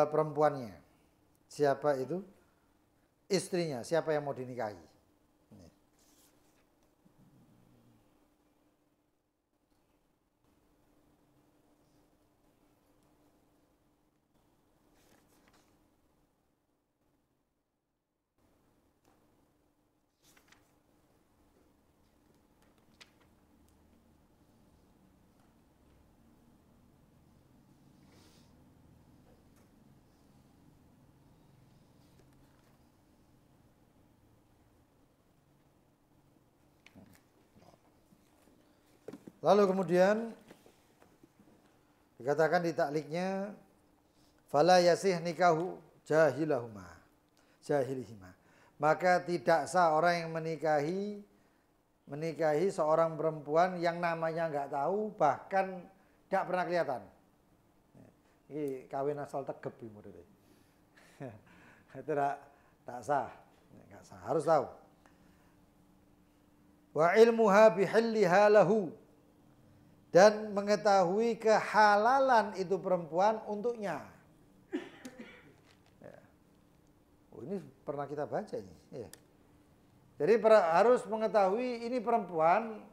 perempuannya. Siapa itu? Istrinya, siapa yang mau dinikahi. Lalu kemudian dikatakan di takliknya fala yasih nikahu jahilahuma. Maka tidak sah orang yang menikahi seorang perempuan yang namanya enggak tahu, bahkan tidak pernah kelihatan. Ini kawin asal tegep modele. Itu tak sah. Enggak sah, harus tahu. Wa ilmuha bihilliha lahu, dan mengetahui kehalalan itu perempuan untuknya. Ya. Oh, ini pernah kita baca ini. Ya. Jadi harus mengetahui ini perempuan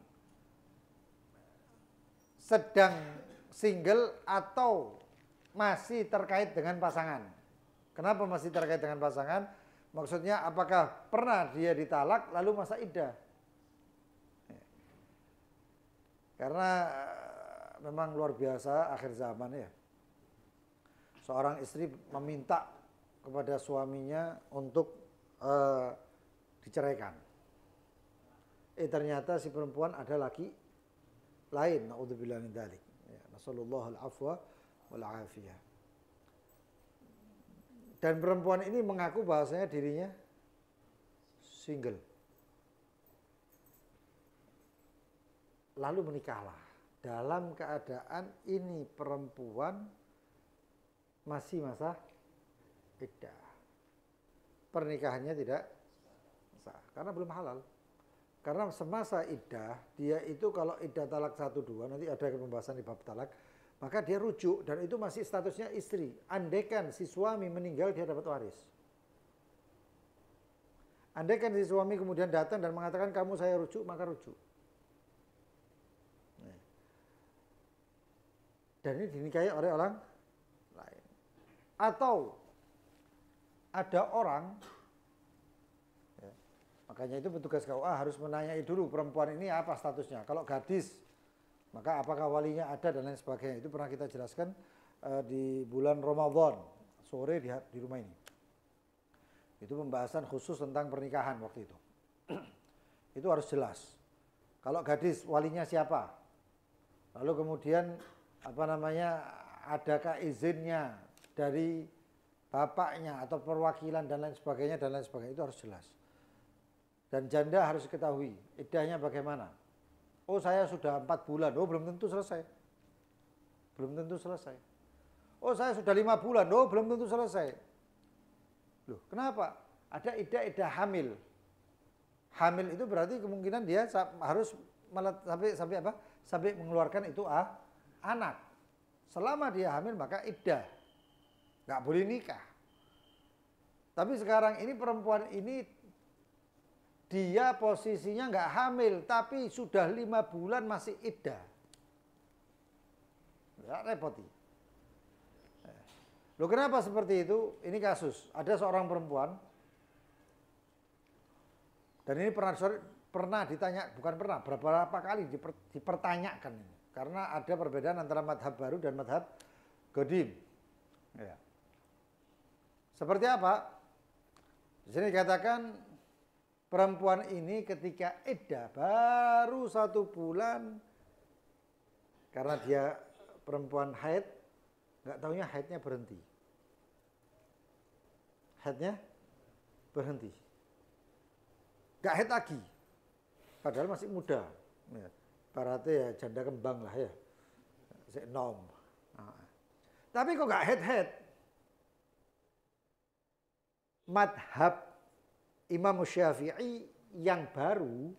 sedang single atau masih terkait dengan pasangan. Kenapa masih terkait dengan pasangan? Maksudnya apakah pernah dia ditalak lalu masa iddah? Karena memang luar biasa akhir zaman ya. Seorang istri meminta kepada suaminya untuk diceraikan. Ternyata si perempuan ada laki lain. Naudzubillah min dzalik. Ya, nasallallahu al-afwa wal afiyah. Dan perempuan ini mengaku bahwasanya dirinya single. Lalu menikahlah. Dalam keadaan ini perempuan masih masa iddah. Pernikahannya tidak sah karena belum halal. Karena semasa iddah, dia itu kalau iddah talak 1-2, nanti ada pembahasan di bab talak, maka dia rujuk dan itu masih statusnya istri. Andaikan si suami meninggal, dia dapat waris. Andaikan si suami kemudian datang dan mengatakan kamu saya rujuk, maka rujuk. Dan ini dinikahi oleh orang lain. Atau ada orang, ya, makanya itu petugas KUA harus menanyai dulu perempuan ini apa statusnya. Kalau gadis, maka apakah walinya ada dan lain sebagainya. Itu pernah kita jelaskan di bulan Ramadan, sore di rumah ini. Itu pembahasan khusus tentang pernikahan waktu itu. Itu harus jelas. Kalau gadis, walinya siapa? Lalu kemudian adakah izinnya dari bapaknya atau perwakilan dan lain sebagainya itu harus jelas. Dan janda harus diketahui iddahnya bagaimana. Oh saya sudah 4 bulan, oh belum tentu selesai. Oh saya sudah 5 bulan, oh belum tentu selesai. Loh kenapa? Ada iddah hamil. Hamil itu berarti kemungkinan dia harus sampai mengeluarkan itu anak. Selama dia hamil maka iddah. Nggak boleh nikah. Tapi sekarang ini perempuan ini dia posisinya nggak hamil tapi sudah 5 bulan masih iddah. Ya, repoti. Loh kenapa seperti itu? Ini kasus. Ada seorang perempuan dan ini pernah ditanya, beberapa kali dipertanyakan ini. Karena ada perbedaan antara madhab baru dan madhab qadim. Ya. Seperti apa? Di sini dikatakan perempuan ini ketika iddah baru 1 bulan, karena dia perempuan haid, nggak taunya haidnya berhenti. Nggak haid lagi, padahal masih muda. Ya. Berarti ya janda kembang lah ya. Nom. Tapi kok nggak head. Madhab Imam Syafi'i yang baru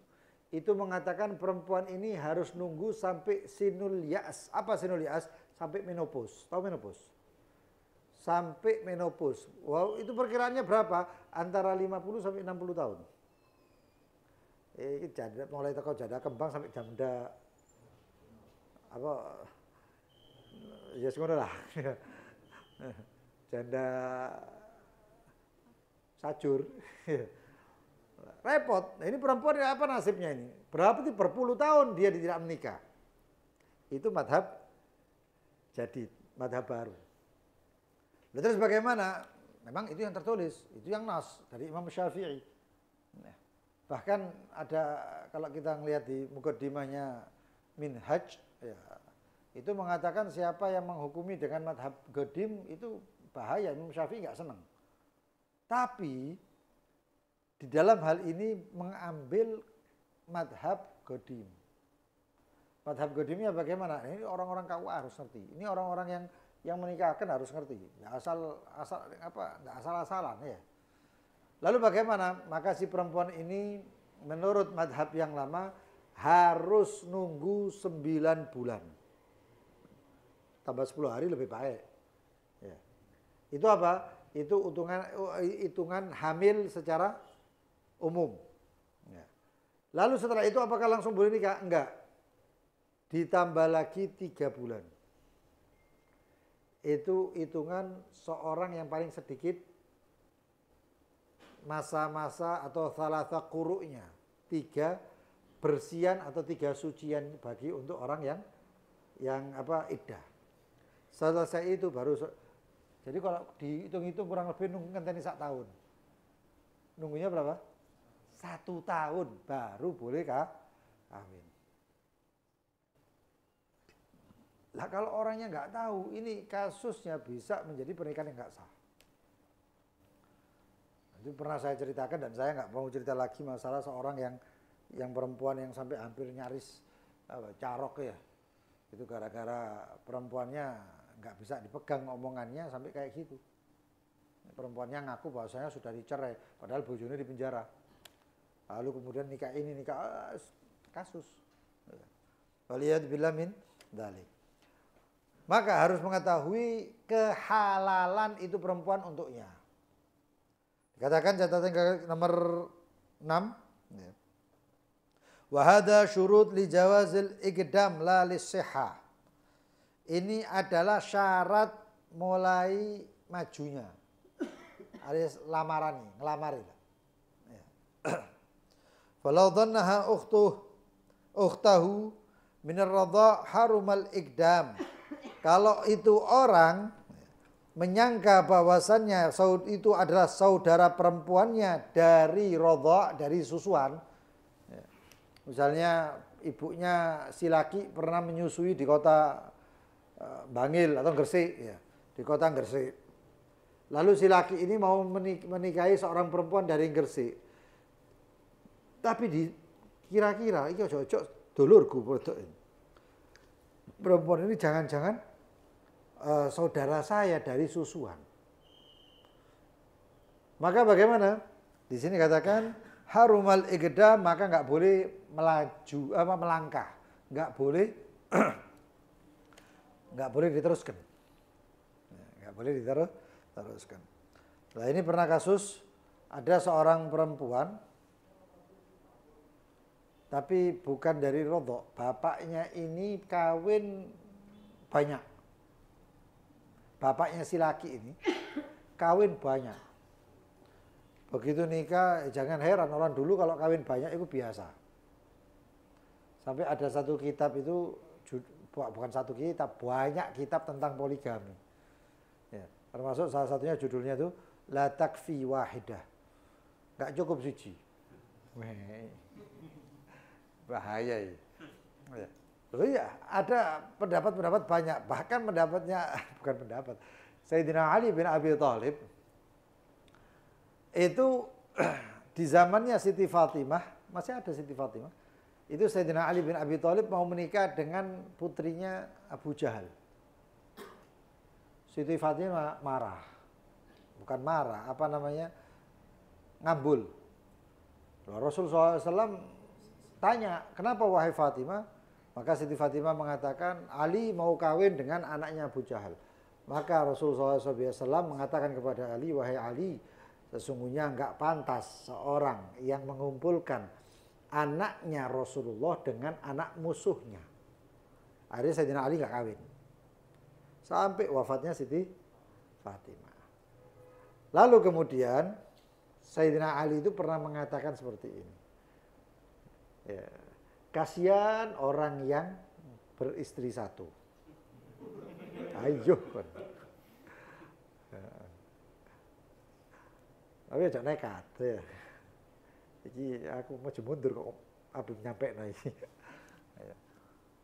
itu mengatakan perempuan ini harus nunggu sampai sinul ya'as. Apa sinul ya'as? Sampai menopause. Tahu menopause? sampai menopause. Wow, itu perkiraannya berapa? Antara 50 sampai 60 tahun. Janda, mulai teko janda kembang sampai janda apa ya ngono lah. Janda sajur. Repot. Nah, ini perempuan apa nasibnya ini? Berarti berpuluh tahun dia tidak menikah. Itu madhab jadid, madhab baru. Lalu terus bagaimana? Memang itu yang tertulis, itu yang nas dari Imam Syafi'i. Nah, bahkan ada kalau kita melihat di mukaddimahnya Minhaj, ya, itu mengatakan siapa yang menghukumi dengan madhab qadim itu bahaya. Imam Syafi'i nggak senang. Tapi di dalam hal ini mengambil madhab qadim. Madhab qadimnya bagaimana? Ini orang-orang KUA harus ngerti. Ini orang-orang yang menikahkan harus ngerti. Nggak nggak asal-asalan ya. Lalu bagaimana? Maka si perempuan ini menurut madhab yang lama harus nunggu 9 bulan. Tambah 10 hari lebih baik. Ya. Itu apa? Itu hitungan hamil secara umum. Ya. Lalu setelah itu apakah langsung boleh nikah? Enggak. Ditambah lagi 3 bulan. Itu hitungan seorang yang paling sedikit masa-masa atau salasa quruknya. 3 bersihan atau 3 sucian bagi untuk orang yang iddah. Selesai itu baru jadi kalau dihitung-hitung kurang lebih nunggu ngenteni 1 tahun. Nunggunya berapa? 1 tahun baru boleh kawin. Lah kalau orangnya nggak tahu, ini kasusnya bisa menjadi pernikahan yang nggak sah. Itu pernah saya ceritakan dan saya nggak mau cerita lagi masalah seorang yang perempuan yang sampai hampir nyaris carok ya. Itu gara-gara perempuannya nggak bisa dipegang omongannya sampai kayak gitu. Perempuannya ngaku bahwasanya sudah dicerai, padahal bojone di penjara. Lalu kemudian nikah kasus. Waliyadzubillah min dzalik. Maka harus mengetahui kehalalan itu perempuan untuknya. Dikatakan catatan nomor 6. Wa hadza syurut li jawazil iqdam la lisihah. Ini adalah syarat mulai majunya. Alias lamaran nih, ngelamar itu. Ya. Falau dhannaha ukhtahu min ar-radha harumal iqdam. Kalau itu orang menyangka bahwasannya itu adalah saudara perempuannya dari radha, dari susuan. Misalnya ibunya si laki pernah menyusui di kota Bangil atau Gresik ya, di kota Gresik. Lalu si laki ini mau menikahi seorang perempuan dari Gresik. Tapi kira-kira iki ojo dulurku perempuan ini jangan-jangan saudara saya dari susuan. Maka bagaimana? Di sini katakan harumal iqdam, maka nggak boleh melangkah, nggak boleh diteruskan, nggak boleh diteruskan. Nah ini pernah kasus ada seorang perempuan, tapi bukan dari rodok, bapaknya ini kawin banyak. Bapaknya si laki ini kawin banyak. Begitu nikah, jangan heran orang dulu kalau kawin banyak itu biasa. Sampai ada satu kitab itu, bukan satu kitab, banyak kitab tentang poligami. Ya, termasuk salah satunya judulnya itu La Takfi Wahidah. Nggak cukup siji. Bahaya ya. Ya, ada pendapat-pendapat banyak, bahkan pendapatnya bukan pendapat. Sayyidina Ali bin Abi Thalib itu di zamannya Siti Fatimah, masih ada Siti Fatimah. Itu Sayyidina Ali bin Abi Thalib mau menikah dengan putrinya Abu Jahal. Siti Fatimah marah. Bukan marah, ngambul. Rasulullah SAW tanya, kenapa wahai Fatimah? Maka Siti Fatimah mengatakan, Ali mau kawin dengan anaknya Abu Jahal. Maka Rasulullah SAW mengatakan kepada Ali, wahai Ali, sesungguhnya enggak pantas seorang yang mengumpulkan anaknya Rasulullah dengan anak musuhnya. Akhirnya Sayyidina Ali enggak kawin. Sampai wafatnya Siti Fatimah. Lalu kemudian Sayyidina Ali itu pernah mengatakan seperti ini. Ya, kasihan orang yang beristri satu. Ayo. Tapi aja nekat ya. Jadi aku mau mundur kok abis nyampe nih.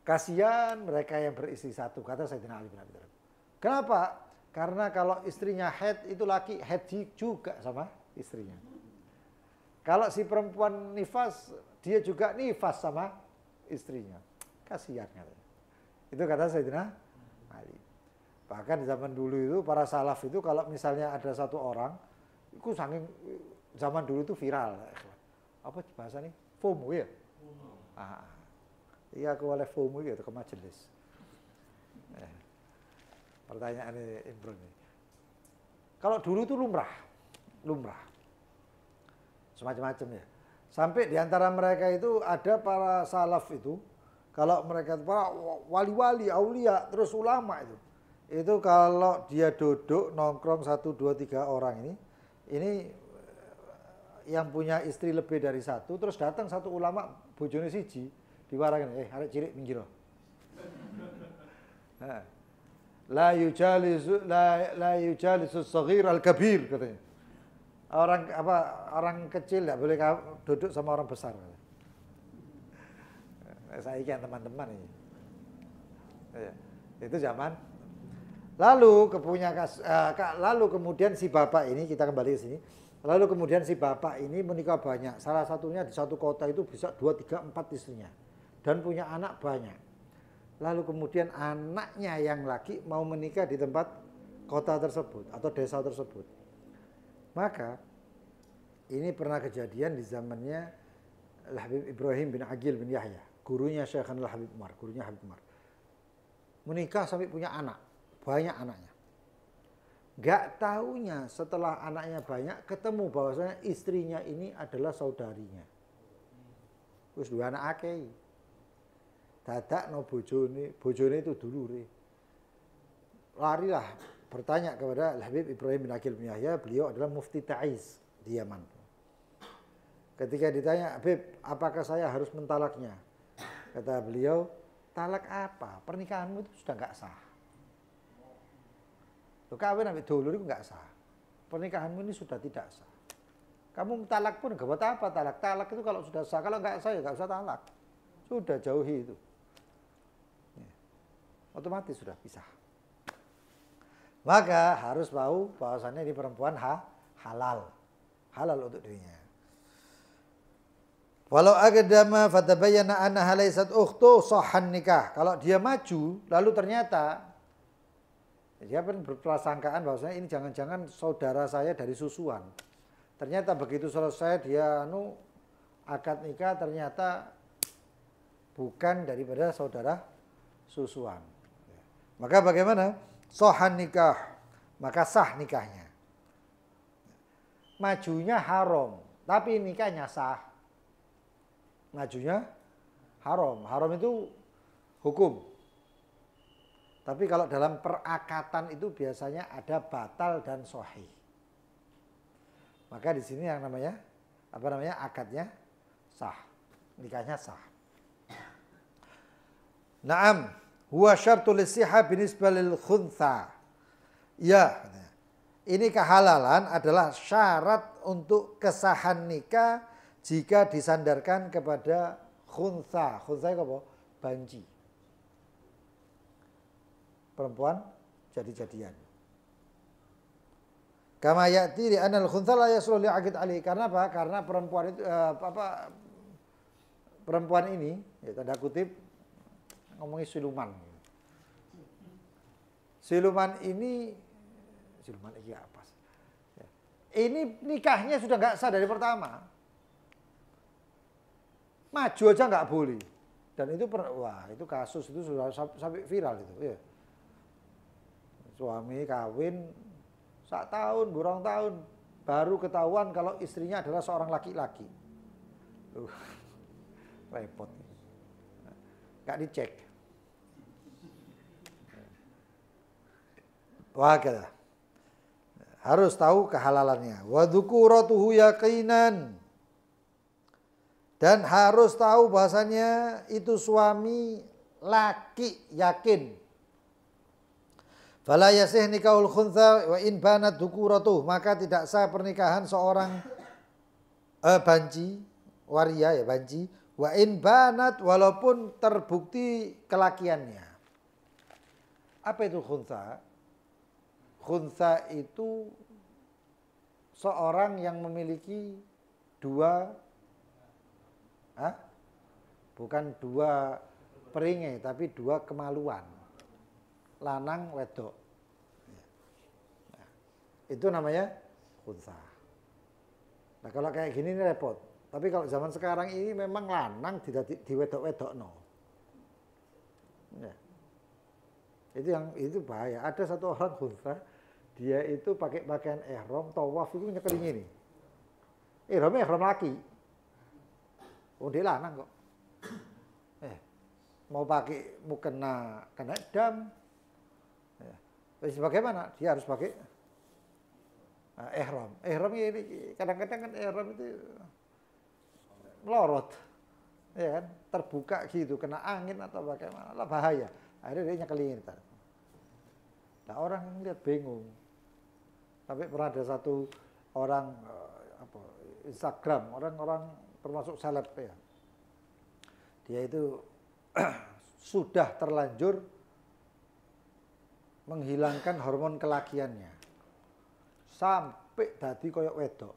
Kasihan mereka yang beristri satu, kata Sayyidina Ali bin Abi Thalib. Kenapa? Karena kalau istrinya haid itu laki haid juga sama istrinya. Kalau si perempuan nifas, dia juga nifas sama istrinya. Kasihan katanya. Itu kata Sayyidina Ali. Bahkan di zaman dulu itu para salaf itu kalau misalnya ada satu orang, itu saking zaman dulu itu viral. Apa bahasa nih? FOMO ya? Iya aku oleh FOMO gitu ke majelis. Pertanyaan ini Imron nih. Kalau dulu itu lumrah. Semacam-macam ya. Sampai di antara mereka itu ada para salaf itu, kalau mereka para wali-wali, aulia, terus ulama itu kalau dia duduk nongkrong 1, 2, 3 orang ini yang punya istri lebih dari satu, terus datang satu ulama bojone siji diwarakan, arek cilik minggir. La yujalisu shaghir al-kabir katanya. Orang kecil tidak boleh duduk sama orang besar. Saya ikan teman-teman ini. Itu zaman. Lalu kemudian si bapak ini, kita kembali ke sini. Lalu kemudian si bapak ini menikah banyak. Salah satunya di satu kota itu bisa 2, 3, 4 istrinya. Dan punya anak banyak. Lalu kemudian anaknya yang laki mau menikah di tempat kota tersebut atau desa tersebut. Maka ini pernah kejadian di zamannya Al-Habib Ibrahim bin Aqil bin Yahya. Gurunya Syekh Al-Habib Umar. Gurunya Habib Umar. Menikah sampai punya anak. Banyak anaknya. Gak taunya setelah anaknya banyak ketemu bahwasanya istrinya ini adalah saudarinya. Terus dua anak akei. Dadak no bojone itu dulure. Larilah bertanya kepada Al-Habib Ibrahim bin Aqil bin Yahya, beliau adalah mufti Taiz di Yaman. Ketika ditanya, "Habib, apakah saya harus mentalaknya?" Kata beliau, "Talak apa? Pernikahanmu itu sudah enggak sah. Lo kawin sampai dulur itu enggak sah. Pernikahanmu ini sudah tidak sah. Kamu talak pun enggak buat apa talak. Talak itu kalau sudah sah, kalau enggak sah ya enggak usah talak. Sudah jauhi itu. Otomatis sudah pisah. Maka harus tahu bahwasannya ini perempuan halal. Halal untuk dirinya. Walau aqdama fatabayyana annaha laysat ukhtu sahhan nikah. Kalau dia maju lalu ternyata dia berprasangkaan bahwasanya ini jangan-jangan saudara saya dari susuan. Ternyata begitu selesai dia akad nikah ternyata bukan daripada saudara susuan. Maka bagaimana? Sahhan nikah, maka sah nikahnya. Majunya haram, tapi nikahnya sah. Majunya haram. Haram itu hukum. Tapi kalau dalam perakatan itu biasanya ada batal dan sahih. Maka di sini yang namanya akadnya sah. Nikahnya sah. Naam, huwa syartul lissihah binisbah lil khuntha. Ya, ini kehalalan adalah syarat untuk kesahan nikah jika disandarkan kepada khuntha. Khuntha itu apa? Banci. Perempuan jadi-jadian. Kama ya'ti li anal khuntha la yasluh li aqd ali. Karena apa? Karena perempuan itu perempuan ini ya, tanda kutip ngomongin siluman. Siluman ini apa? Ini nikahnya sudah nggak sah dari pertama. Maju aja nggak boleh. Dan itu itu kasus itu sudah sampai viral itu. Ya. Suami kawin sak tahun, burung tahun, baru ketahuan kalau istrinya adalah seorang laki-laki. Repot. Gak dicek. Wah, harus tahu kehalalannya. Wa dzukuratuhu yaqinan. Dan harus tahu bahasanya itu suami laki, yakin. Fala yasih nikahul khuntha wa in banat dzukuratuh, maka tidak sah pernikahan seorang banci, waria ya banci, wa in banat, walaupun terbukti kelakiannya. Apa itu khuntha? Khuntha itu seorang yang memiliki dua, bukan dua peringai, tapi dua kemaluan, lanang wedok. Nah, itu namanya khuntha. Nah kalau kayak gini ini repot. Tapi kalau zaman sekarang ini memang lanang tidak di wedok-wedok no. Ya. Itu bahaya. Ada satu orang khuntha, dia itu pakai pakaian ihram, tawaf itu nyekelin ini. Ihramnya ihram laki. Oh dia lanang kok. Mau pakai mukena kena dam. Terus bagaimana? Dia harus pakai ihram. Ihram ini kadang-kadang kan ihram itu melorot. Ya kan? Terbuka gitu, kena angin atau bagaimana. Lah bahaya. Akhirnya dia nyekelin. Nah orang lihat bingung. Sampai pernah ada satu orang Instagram, orang-orang termasuk seleb ya. Dia itu sudah terlanjur menghilangkan hormon kelakiannya. Sampai dadi koyok wedok.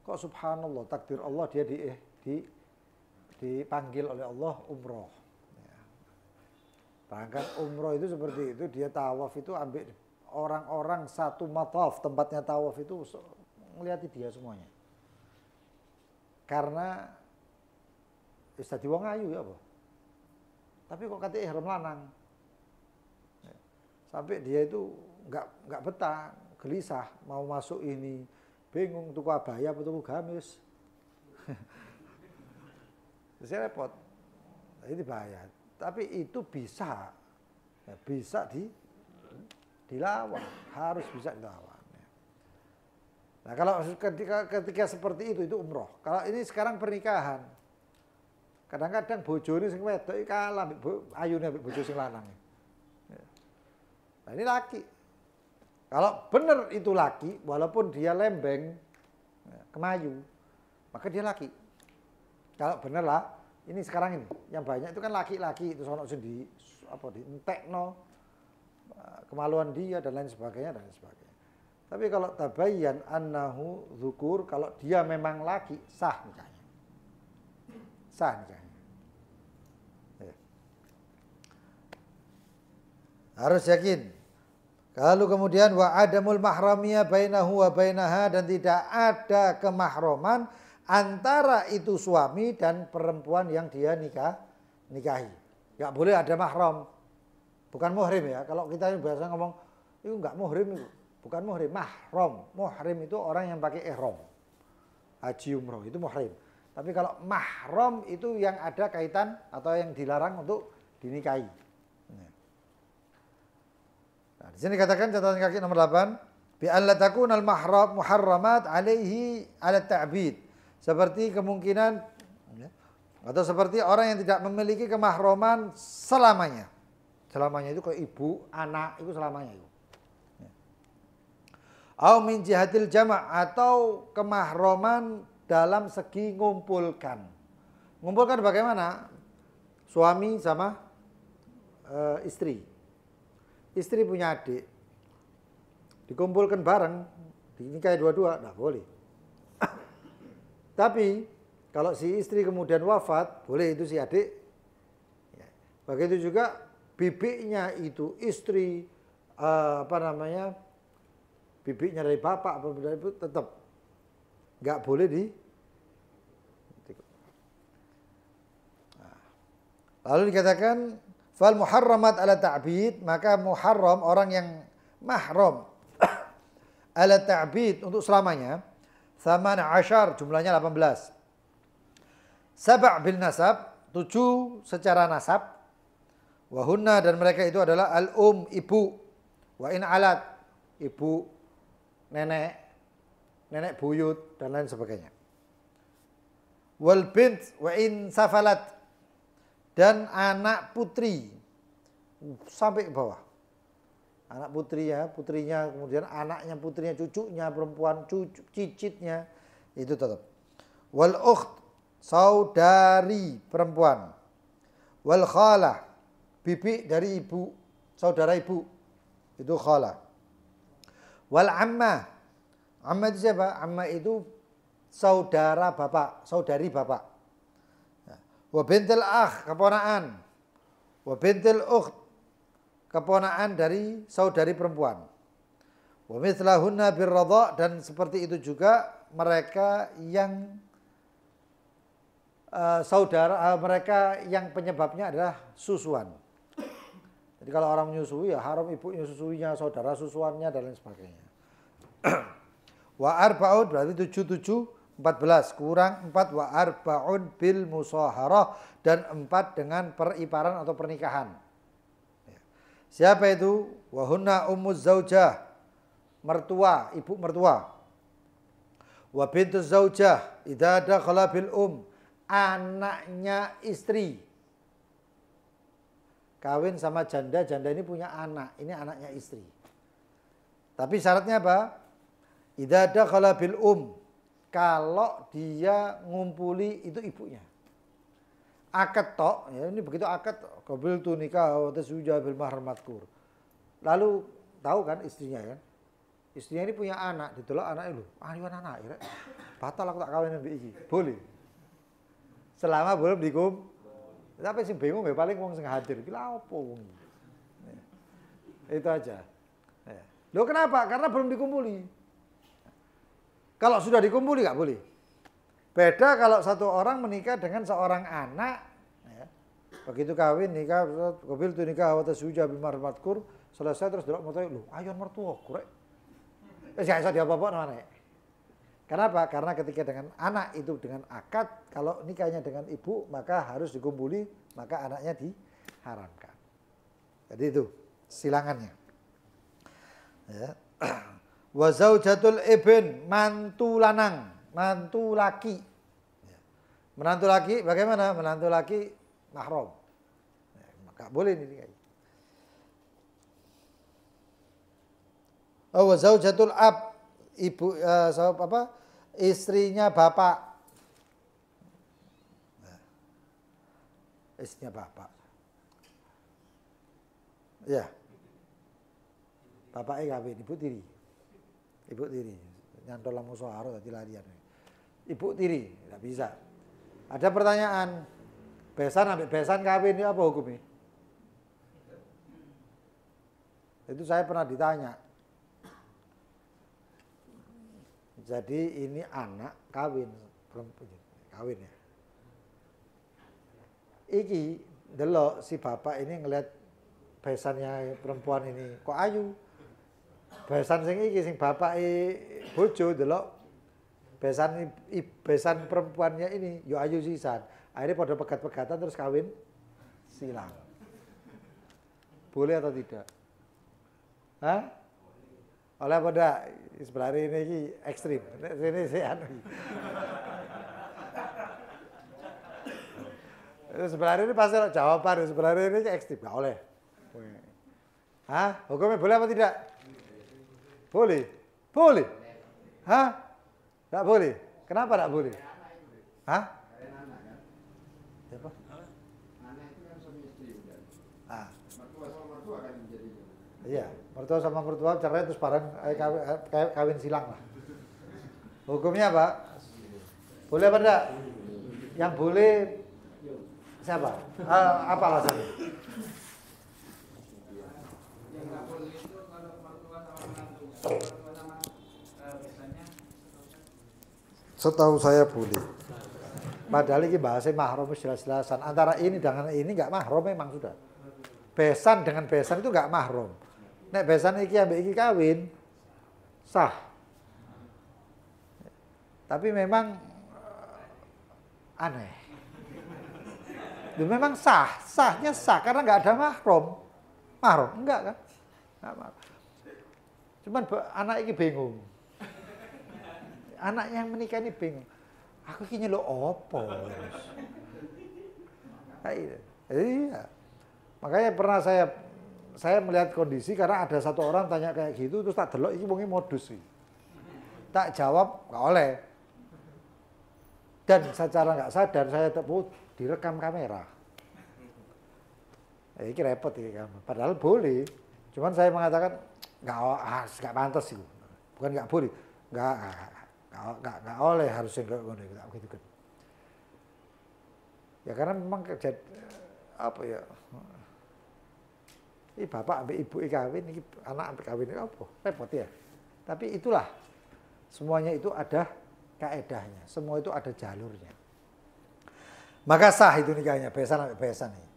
Kok subhanallah, takdir Allah dia dipanggil oleh Allah umroh. Ya. Bahkan umroh itu seperti itu, dia tawaf itu ambil orang-orang satu mataf, tempatnya tawaf itu melihat dia semuanya. Karena bisa wong ayu ya apa. Tapi kok kata ihram lanang. Sampai dia itu enggak betah, gelisah mau masuk ini, bingung tuku abaya apa tuku gamis. Saya repot. Ini bahaya. Tapi itu bisa dilawan, harus bisa dilawan. Nah kalau ketika seperti itu umroh. Kalau ini sekarang pernikahan, kadang-kadang bojone sing wedok kalah ayune ambek bojo sing lanang. Nah ini laki. Kalau benar itu laki, walaupun dia lembeng, kemayu, maka dia laki. Kalau benar lah, ini sekarang ini yang banyak itu kan laki-laki itu sono di entekno kemaluan dia dan lain sebagainya. Tapi kalau tabayyan annahu dzukur, kalau dia memang laki, sah nikahnya. Sah nikahnya. Ya. Harus yakin. Kalau kemudian wa adamul mahramiyah bainahu wa bainaha, dan tidak ada kemahroman antara itu suami dan perempuan yang dia nikahi. Enggak boleh ada mahram. Bukan muhrim ya. Kalau kita biasa ngomong itu enggak muhrim itu. Bukan muhrim, mahram. Muhrim itu orang yang pakai ihram. Haji umroh itu muhrim. Tapi kalau mahram itu yang ada kaitan atau yang dilarang untuk dinikahi. Nah, di sini katakan catatan kaki nomor 8, bi alla takunal mahram muharramat alaihi ala ta'bid. Seperti kemungkinan atau seperti orang yang tidak memiliki kemahroman selamanya. Selamanya itu ke ibu, anak itu selamanya itu. Au min jihatil jama', atau kemahroman dalam segi ngumpulkan. Ngumpulkan bagaimana? Suami sama istri. Istri punya adik. Dikumpulkan bareng, dinikahi dua-dua, enggak boleh. Tapi kalau si istri kemudian wafat, boleh itu si adik. Begitu juga bibiknya itu istri bibiknya dari bapak apa dari ibu tetap nggak boleh di. Lalu dikatakan fal muharramat ala ta'bid, maka muharram orang yang mahram ala ta'bid untuk selamanya 18 jumlahnya 18. Sab' bil nasab 7 secara nasab. Wahunna dan mereka itu adalah al-um ibu, wa in alat ibu, nenek, nenek buyut dan lain sebagainya. Wal bint wa in safalat dan anak putri sampai ke bawah. Anak putrinya, kemudian anaknya, putrinya, cucunya, perempuan, cicitnya itu tetap. Wal ukht saudari perempuan. Wal khalah bibi dari ibu, saudara ibu. Itu khalah. Wal amma. Amma itu siapa? Amma itu saudara bapak, saudari bapak. Wa bintil akh, keponaan. Wa bintil ukht, keponaan dari saudari perempuan. Wa mithlahunna birradha, dan seperti itu juga mereka yang mereka yang penyebabnya adalah susuan. Jadi kalau orang menyusui ya haram ibu menyusuinya, saudara susuannya dan lain sebagainya. Wa arba'un berarti 7 14 kurang 4 wa arba'un bil musaharah, dan 4 dengan periparan atau pernikahan. Siapa itu? Wa hunna ummuz zaujah, mertua, ibu mertua. Wa bintuz zaujah idza dakhala bil anaknya istri. Kawin sama janda, janda ini punya anak, ini anaknya istri. Tapi syaratnya apa? Idza dakhala bil kalau dia ngumpuli itu ibunya. Akad tok, ya ini begitu akad qabil tu nikah wa tasawuja bil mahar madkur. Lalu tahu kan istrinya kan? Istrinya ini punya anak, ditolak anaknya lho. Ah, ini anak ya. Batal aku tak kawin mbek iki. Boleh. Selama belum dikum. Tapi sing bingung ya paling wong sing hadir. Iki lha opo wong iki. Itu aja. Loh kenapa? Karena belum dikumpuli. Kalau sudah dikumpuli nggak boleh. Beda kalau satu orang menikah dengan seorang anak, ya. Begitu kawin nikah, qabil tu nikah wa tasawuja bil mahar madkur, selesai terus delok mertua, lho ayo mertua kurek. Wis gak iso diapa-apa namanya. Kenapa? Karena ketika dengan anak itu dengan akad, kalau nikahnya dengan ibu maka harus dikumpuli, maka anaknya diharamkan. Jadi itu silangannya. Ya. Wa zaujatul ibn, mantu lanang, mantu laki. Menantu laki bagaimana? Menantu laki mahram. Maka boleh dinikahi. Wa zaujatul ab, ibu istrinya bapak. Istrinya bapak. Ya. Bapaknya kawin, ibu tiri. Ibu tiri. Nyantol lamu soharo tadi larian. Ibu tiri, tidak bisa. Ada pertanyaan. Besan ambil besan kawin ini apa hukumnya? Itu saya pernah ditanya. Jadi ini anak kawin, kawin ya. Iki delok si bapak ini ngelihat besannya perempuan ini kok ayu. Besan sing iki sing bapak bojo delok besan perempuannya ini yo ayu sisan. Akhirnya pada pegat-pegatan terus kawin silang. Boleh atau tidak? Hah? Oleh pada sebelah ini ekstrim. Ini sih anu. Sebelah ini pasti jawaban, sebelah ini ekstrim, nggak oleh. Hah? Hukumnya boleh apa tidak? Boleh. Boleh. Hah? Nggak boleh. Kenapa nggak boleh? Hah? Siapa? Ah. Mertua sama mertua kan jadi. Iya, mertua sama mertua cerai terus bareng kawin silang lah. Hukumnya apa? Boleh apa enggak? Yang boleh siapa? Apa alasannya? Yang nggak boleh itu kalau mertua sama menantu, mertua sama biasanya. Setahu saya boleh. Padahal ini bahasa mahram jelas-jelasan. Antara ini dengan ini nggak mahram memang sudah. Besan dengan besan itu nggak mahram. nek besan iki ambek iki kawin sah. Tapi memang aneh. Memang sahnya sah karena nggak ada mahram. Mahram enggak kan? Enggak. Cuman anak ini bingung. Anak yang menikah ini bingung. Aku ini lo opo? Iya. Makanya pernah saya melihat kondisi karena ada satu orang tanya kayak gitu terus tak delok ini mungkin modus sih. Tak jawab nggak oleh. Dan secara nggak sadar saya direkam kamera. Ini repot ya, padahal boleh. Cuman saya mengatakan nggak pantas sih. Bukan nggak boleh, nggak oleh harusnya nggak gitu kan. Ya karena memang apa ya? Ini bapak ambil ibu kawin, ini anak ambil kawin ini apa? Repot ya. Tapi itulah semuanya itu ada kaedahnya, semua itu ada jalurnya. Maka sah itu nikahnya, besan nih.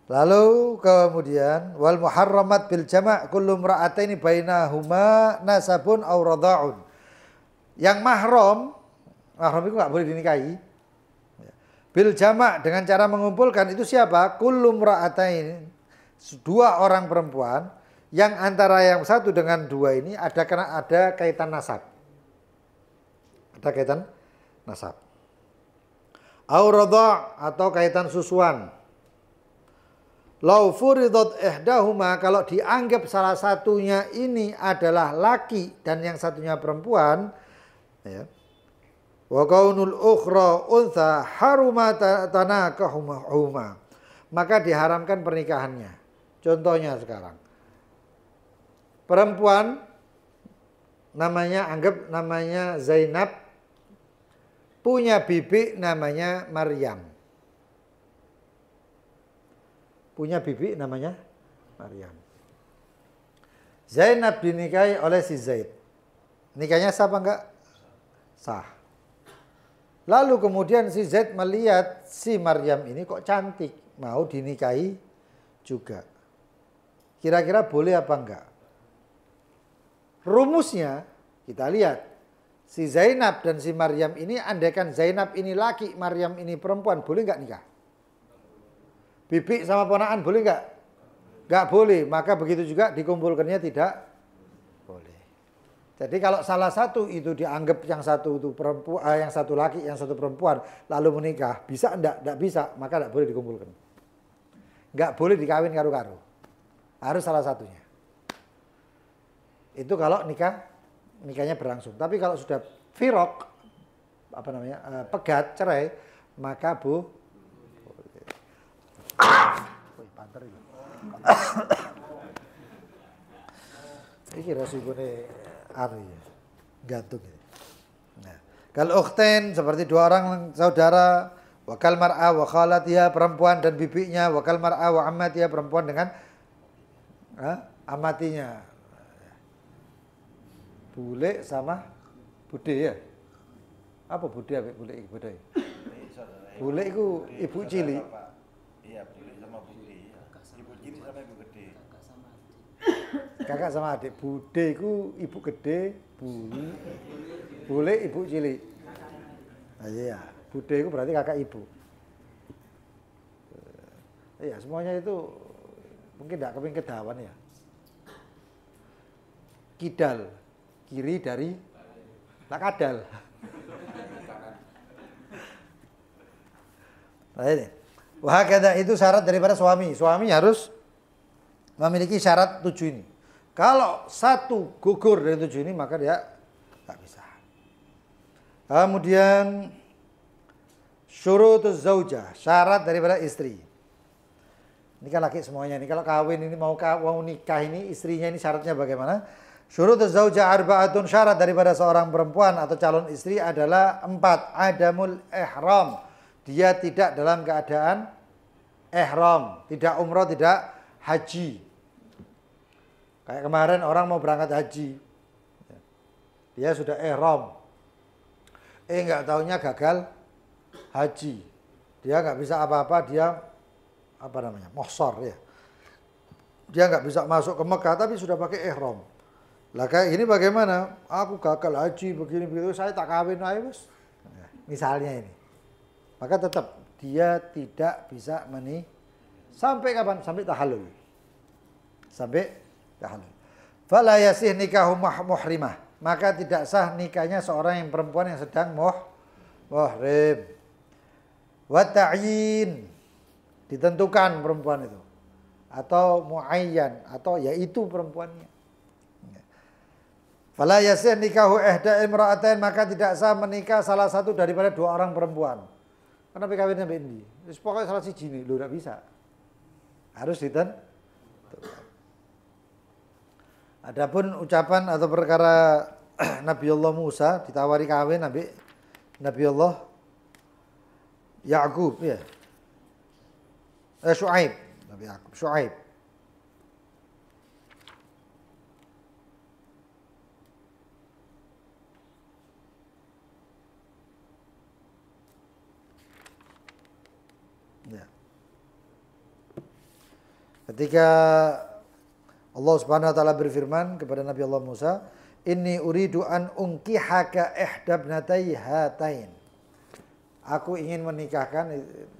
Lalu kemudian wal muharramat bil jama' kullu imra'ataini bainahuma nasabun aw radha'un. Yang mahram itu enggak boleh dinikahi. Bil jama' dengan cara mengumpulkan itu siapa? Kullu imra'ataini, dua orang perempuan yang antara yang satu dengan dua ini ada kaitan nasab. Ada kaitan nasab. Aw radha' atau kaitan susuan. Lau furidat ihdahuma, kalau dianggap salah satunya ini adalah laki dan yang satunya perempuan, ya. Wa kaunul ukhra untha haruma tanakahuma, maka diharamkan pernikahannya. Contohnya sekarang. Perempuan anggap namanya Zainab, punya bibi namanya Maryam. Punya bibi namanya Maryam. Zainab dinikahi oleh si Zaid. Nikahnya sah apa enggak? Sah. Lalu kemudian si Zaid melihat si Maryam ini kok cantik, mau dinikahi juga. Kira-kira boleh apa enggak? Rumusnya kita lihat. Si Zainab dan si Maryam ini, andaikan Zainab ini laki, Maryam ini perempuan, boleh enggak nikah? Bibi sama ponakan boleh enggak? Enggak boleh. Maka begitu juga dikumpulkannya tidak boleh. Jadi kalau salah satu itu dianggap yang satu itu perempuan, yang satu laki, yang satu perempuan, lalu menikah, bisa enggak? Enggak bisa, maka enggak boleh dikumpulkan. Enggak boleh dikawin karo-karo. Harus salah satunya. Itu kalau nikahnya berlangsung. Tapi kalau sudah firok, pegat, cerai, maka panter iki. Iki resikonya ya. Gantung ini. Nah, kalau ukhtain seperti dua orang saudara, wakal mar'a wa khalatiha perempuan dan bibinya, wakal mar'a wa ammatiha perempuan dengan amatinya. Bule sama bude ya. Apa bude ambek bule iki beda? Bule iku ibu cilik. Iya, bule sama bude. Ibu cilik sama ibu gede. Kakak sama adik. Bude iku ibu gede, bule ibu cilik. Nah, iya, bude iku berarti kakak ibu. Iya, semuanya itu mungkin tidak keping kedawan ya. Kidal, kiri dari lakadal. Nah ini. Wahakada itu syarat daripada suami. Suami harus memiliki syarat 7 ini. Kalau satu gugur dari 7 ini maka dia tak bisa. Kemudian syurutuz zaujah, syarat daripada istri. Ini kan laki semuanya. Ini kalau kawin ini mau nikah ini istrinya ini syaratnya bagaimana? Syurutuz zaujah arba'atun, syarat daripada seorang perempuan atau calon istri adalah 4. Adamul ihram. Dia tidak dalam keadaan ihram, tidak umroh, tidak haji. Kayak kemarin orang mau berangkat haji. Dia sudah ihram. Enggak taunya gagal haji. Dia enggak bisa apa-apa, dia muhsor ya. dia nggak bisa masuk ke Mekah tapi sudah pakai ihram. Lah kayak ini bagaimana? Aku gagal haji begini begitu, saya tak kawin aja Mas. Nah, misalnya ini. Maka tetap dia tidak bisa sampai kapan? Sampai tahallul. Sampai tahallul. Fala yasih nikahu muhrimah. Maka tidak sah nikahnya seorang yang perempuan yang sedang muhrim. Wa ta'yin, ditentukan perempuan itu. Atau muayyan, atau yaitu perempuannya. Fala yasih nikahu ihda imra'atain, maka tidak sah menikah salah satu daripada dua orang perempuan. Kenapa kawin sampai ini? Pokoknya salah siji nih, lu tidak bisa. Harus ditentukan. Adapun ucapan atau perkara Nabiullah Musa ditawari kawin Nabiullah Ya'qub ya. Syuaib, Nabi Ya'qub, Syuaib. Ya. Ketika Allah Subhanahu wa taala berfirman kepada Nabi Allah Musa, "Inni uridu an unkihaka ihdabnatai hatain." Aku ingin menikahkan,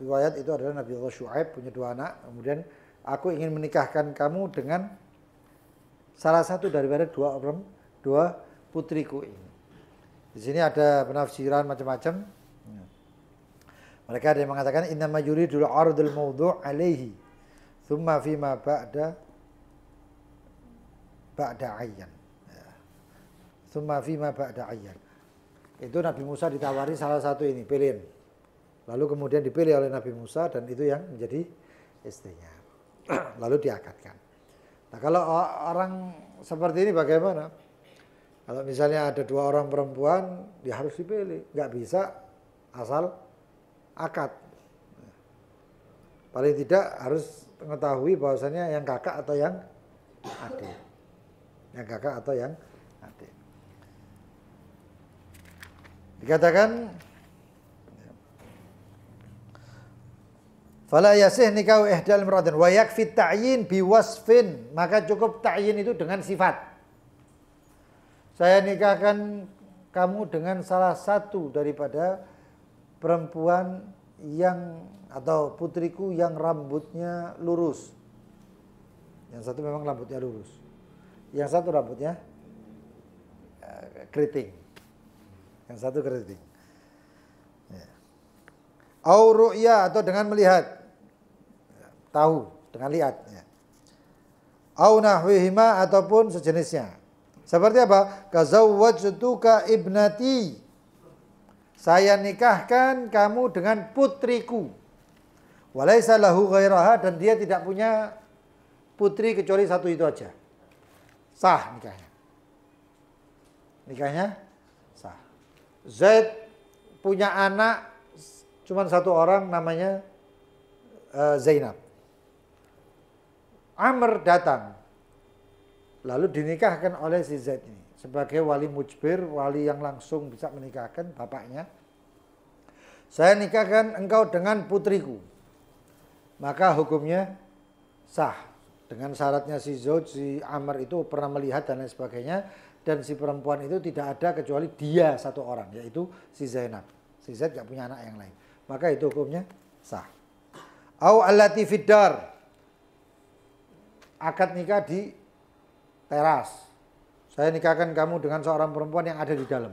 riwayat itu adalah Nabi Allah Syuaib punya dua anak, kemudian aku ingin menikahkan kamu dengan salah satu daripada dua putriku ini. Di sini ada penafsiran macam-macam. Mereka ada yang mengatakan innama yuridul ardul mawdu' alaihi thumma fima ba'da ayyan. Thumma fima ba'da ayyan. Itu Nabi Musa ditawari salah satu ini, pilihin. Lalu kemudian dipilih oleh Nabi Musa dan itu yang menjadi istrinya. Lalu diakadkan. Nah kalau orang seperti ini bagaimana? Kalau misalnya ada dua orang perempuan, dia harus dipilih. Nggak bisa asal akad. Paling tidak harus mengetahui bahwasanya yang kakak atau yang adik. Yang kakak atau yang adik. Dikatakan fala yasih nikahu ihdal imra'atin wa yakfi ta'yin biwasfin, maka cukup ta'yin itu dengan sifat. Saya nikahkan kamu dengan salah satu daripada perempuan yang atau putriku yang rambutnya lurus. Yang satu memang rambutnya lurus. Yang satu rambutnya keriting. Yang satu keriting. Ya. Au ru'ya, atau dengan melihat. Tahu, dengan lihat. Ya. Au nahwihima, ataupun sejenisnya. Seperti apa? Kazawwajtuka ibnati. Saya nikahkan kamu dengan putriku. Walaysa lahu ghairaha, dan dia tidak punya putri kecuali satu itu aja. Sah nikahnya. Nikahnya sah. Zaid punya anak cuma satu orang namanya Zainab. Amr datang. Lalu dinikahkan oleh si Zaid ini sebagai wali mujbir, wali yang langsung bisa menikahkan bapaknya. Saya nikahkan engkau dengan putriku. Maka hukumnya sah. Dengan syaratnya si Zaid, si Amr itu pernah melihat dan lain sebagainya. Dan si perempuan itu tidak ada kecuali dia satu orang, yaitu si Zainab. Si Zaid gak punya anak yang lain. Maka itu hukumnya sah. Au allati fiddar. Akad nikah di teras. Saya nikahkan kamu dengan seorang perempuan yang ada di dalam.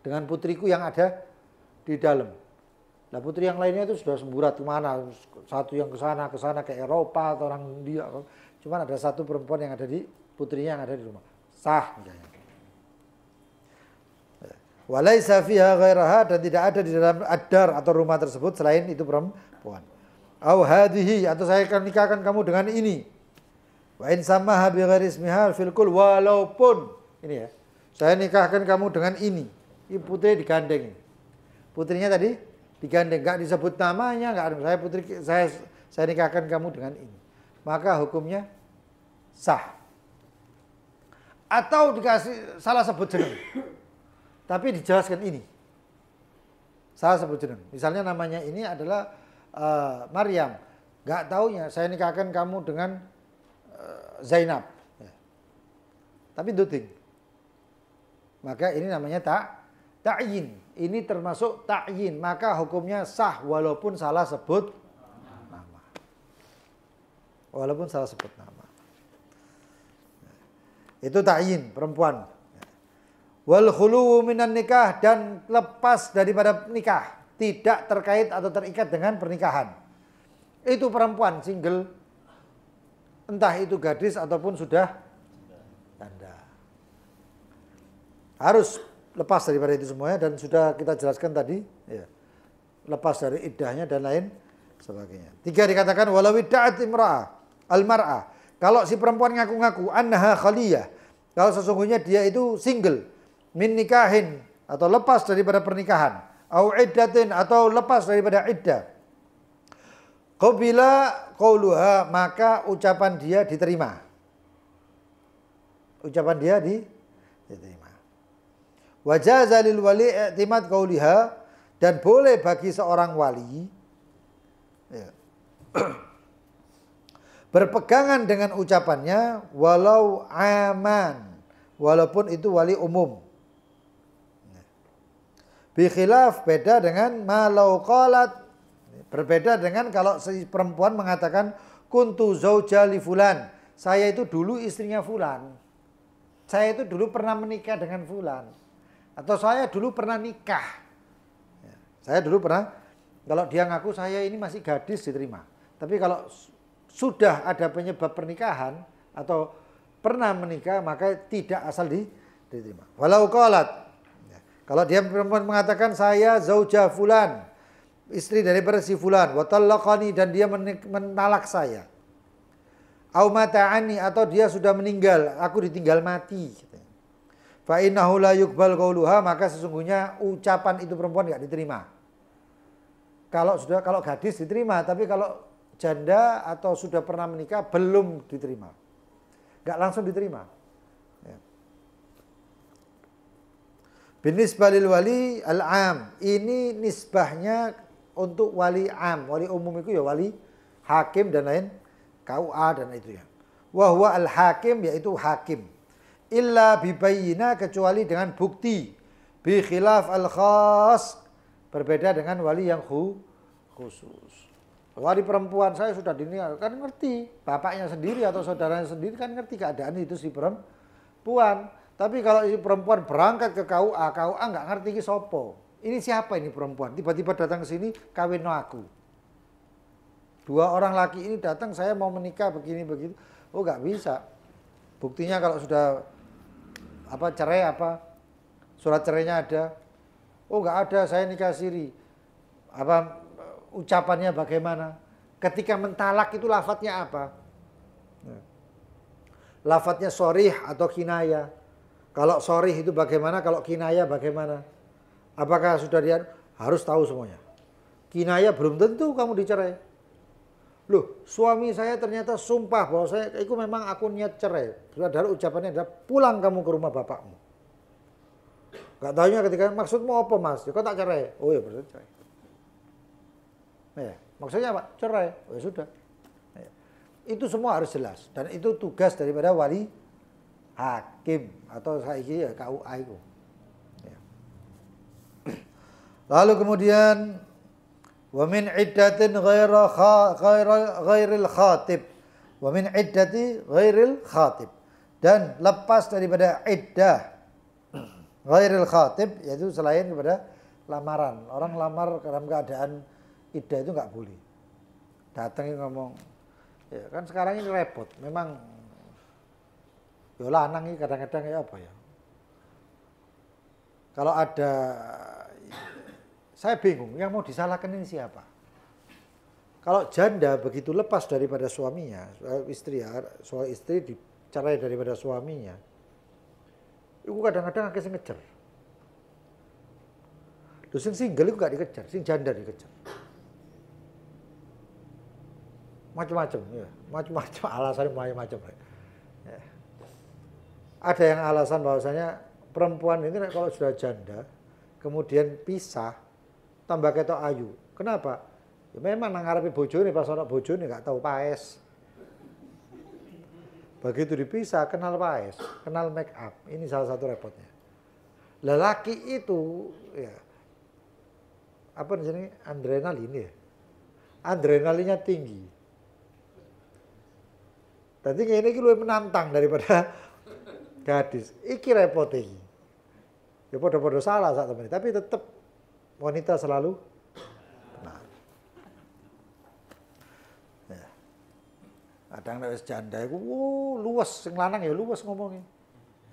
Dengan putriku yang ada di dalam. Nah putri yang lainnya itu sudah semburat kemana. Satu yang ke sana ke Eropa atau orang India. Cuma ada satu perempuan yang ada di, putrinya yang ada di rumah. Sah nikahnya. Walaysa fiha ghairaha, dan tidak ada di dalam ad-dar atau rumah tersebut selain itu perempuan. Au hadhihi, atau saya akan nikahkan kamu dengan ini. Wa in samaha bi ghairi ismiha fil kul, walaupun ini ya. Saya nikahkan kamu dengan ini. Ini putri digandeng. Putrinya tadi digandeng, enggak disebut namanya, enggak ada. Saya nikahkan kamu dengan ini. Maka hukumnya sah. Atau dikasih salah sebut jeneng. Tapi dijelaskan ini. Salah sebut jeneng. Misalnya namanya ini adalah Maryam. Enggak taunya saya nikahkan kamu dengan Zainab. Ya. Tapi duding. Maka ini namanya ta'yin. Ini termasuk ta'yin. Maka hukumnya sah walaupun salah sebut nama. Walaupun salah sebut nama. Itu ta'yin, perempuan. Wal khuluwu minan nikah, dan lepas daripada nikah. Tidak terkait atau terikat dengan pernikahan. Itu perempuan single. Entah itu gadis ataupun sudah janda. Harus lepas daripada itu semuanya, dan sudah kita jelaskan tadi. Ya. Lepas dari iddahnya dan lain sebagainya. 3 dikatakan walau idda'at imra'ah al-mar'ah. Kalau si perempuan ngaku-ngaku annaha khaliyah, kalau sesungguhnya dia itu single, min nikahin, atau lepas daripada pernikahan, au iddatin, atau lepas daripada iddah, qabila qauluha, maka ucapan dia diterima. Ucapan dia diterima. Wajaza lil wali i'timad qauliha, dan boleh bagi seorang wali ya, berpegangan dengan ucapannya walau aman, walaupun itu wali umum. Bi khilaf, beda dengan malau qalat, berbeda dengan kalau si perempuan mengatakan kuntu zauja li fulan, saya itu dulu istrinya fulan. Saya itu dulu pernah menikah dengan fulan. Atau saya dulu pernah nikah. Saya dulu pernah, kalau dia ngaku saya ini masih gadis diterima. Tapi kalau sudah ada penyebab pernikahan atau pernah menikah, maka tidak asal diterima. Walau qalat, kalau dia perempuan mengatakan saya zauja fulan, istri daripada si fulan, wa talaqani, dan dia mentalak saya. Au mata'ani, atau dia sudah meninggal, aku ditinggal mati. Fa innahu la yuqbal qauluha, maka sesungguhnya ucapan itu perempuan enggak diterima. Kalau gadis diterima, tapi kalau janda atau sudah pernah menikah belum diterima. Enggak langsung diterima. Ya. Binisbah lil wali al-am, ini nisbahnya untuk wali am. Wali umum itu ya wali hakim dan lain, KUA dan itu ya. Wa huwa al-hakim, yaitu hakim. Illa bibayyina, kecuali dengan bukti. Bi khilaf al-khas, berbeda dengan wali yang khusus. Wali perempuan saya sudah dinikah, kan ngerti. Bapaknya sendiri atau saudaranya sendiri kan ngerti keadaan itu si perempuan. Tapi kalau si perempuan berangkat ke KUA, KUA nggak ngerti ini sopo. Ini siapa ini perempuan? Tiba-tiba datang ke sini, kawin no aku. 2 orang laki ini datang, saya mau menikah begini begitu. Oh nggak bisa. Buktinya kalau sudah cerai surat cerainya ada. Oh nggak ada, saya nikah siri. Ucapannya bagaimana? Ketika mentalak itu lafadznya apa? Lafadznya sharih atau kinayah. Kalau sharih itu bagaimana? Kalau kinayah bagaimana? Apakah sudah dia harus tahu semuanya? Kinayah belum tentu kamu dicerai. Loh, suami saya ternyata sumpah bahwa saya itu memang aku niat cerai. Padahal ucapannya adalah pulang kamu ke rumah bapakmu. Gak tahunya ketika maksudmu apa mas? Kok tak cerai? Oh ya berarti cerai. Ya, maksudnya apa? Cerai. Oh ya sudah. Ya. Itu semua harus jelas, dan itu tugas daripada wali hakim atau saiki ya KUA itu. Ya. Lalu kemudian wa min iddatin ghairil khatib. Wa min iddati ghairil khatib. Dan lepas daripada iddah ghairil khatib, yaitu selain daripada lamaran. Orang lamar dalam keadaan iddah itu enggak boleh. Datang ngomong, ya kan sekarang ini repot. Memang ya lanang ini kadang-kadang ya apa ya. Kalau ada, saya bingung, yang mau disalahkan ini siapa? Kalau janda begitu lepas daripada suaminya, soal istri dicerai daripada suaminya, itu kadang-kadang akhirnya ngejar. Terus sing single itu gak dikejar, sing janda dikejar. Macam-macam, ya, macam-macam alasannya macam-macam. Ya. Ada yang alasan bahwasanya perempuan ini kalau sudah janda, kemudian pisah, tambah ketok ayu. Kenapa? Ya memang nang ngarepe bojone pas ana bojone gak tahu paes. Begitu dipisah, kenal paes, kenal make up. Ini salah satu repotnya. Lelaki itu, ya, apa namanya, adrenalin ya. Adrenalinnya tinggi. Tadi ini lebih menantang daripada gadis. Iki repot iki. Ya podo-podo salah saat temen, tapi tetap wanita selalu benar. Ya. Kadang nek wis janda iku luwes sing lanang ya luwes ngomongnya.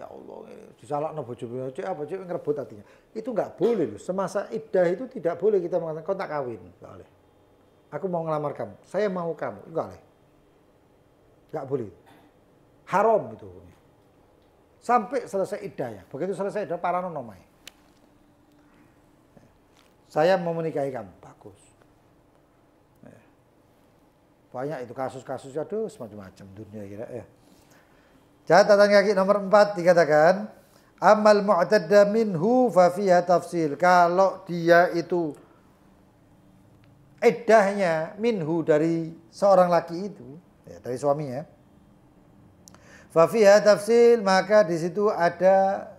Ya Allah, disalahno bojone cek apa cek ngerebut hatinya. Itu enggak boleh loh. Semasa iddah itu tidak boleh kita mengatakan kau tak kawin, enggak boleh. Aku mau ngelamar kamu, saya mau kamu, enggak boleh. Enggak boleh. Haram itu. Sampai selesai iddahnya. Begitu selesai iddah parano nomai. Saya mau menikahi kamu, bagus. Banyak itu kasus-kasusnya, aduh semacam-macam dunia kira ya. Catatan kaki nomor 4 dikatakan, amal mu'tadda minhu fa fiha tafsil. Kalau dia itu iddahnya minhu dari seorang laki itu, ya, dari suaminya, fa fiha tafsil, maka di situ ada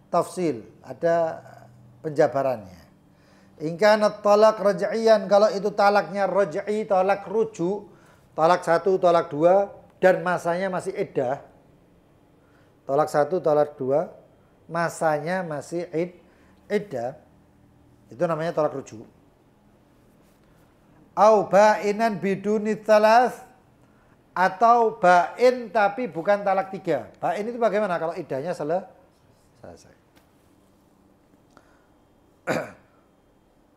tafsil, ada penjabarannya. In kana talaq raj'iyan, kalau itu talaknya raj'i, talak rujuk, talak 1, talak 2 dan masanya masih iddah. Talak 1, talak 2, masanya masih iddah. Itu namanya talak rujuk. Au ba'inan biduni tsalas, atau ba'in tapi bukan talak 3. Ba'in itu bagaimana kalau iddahnya selesai?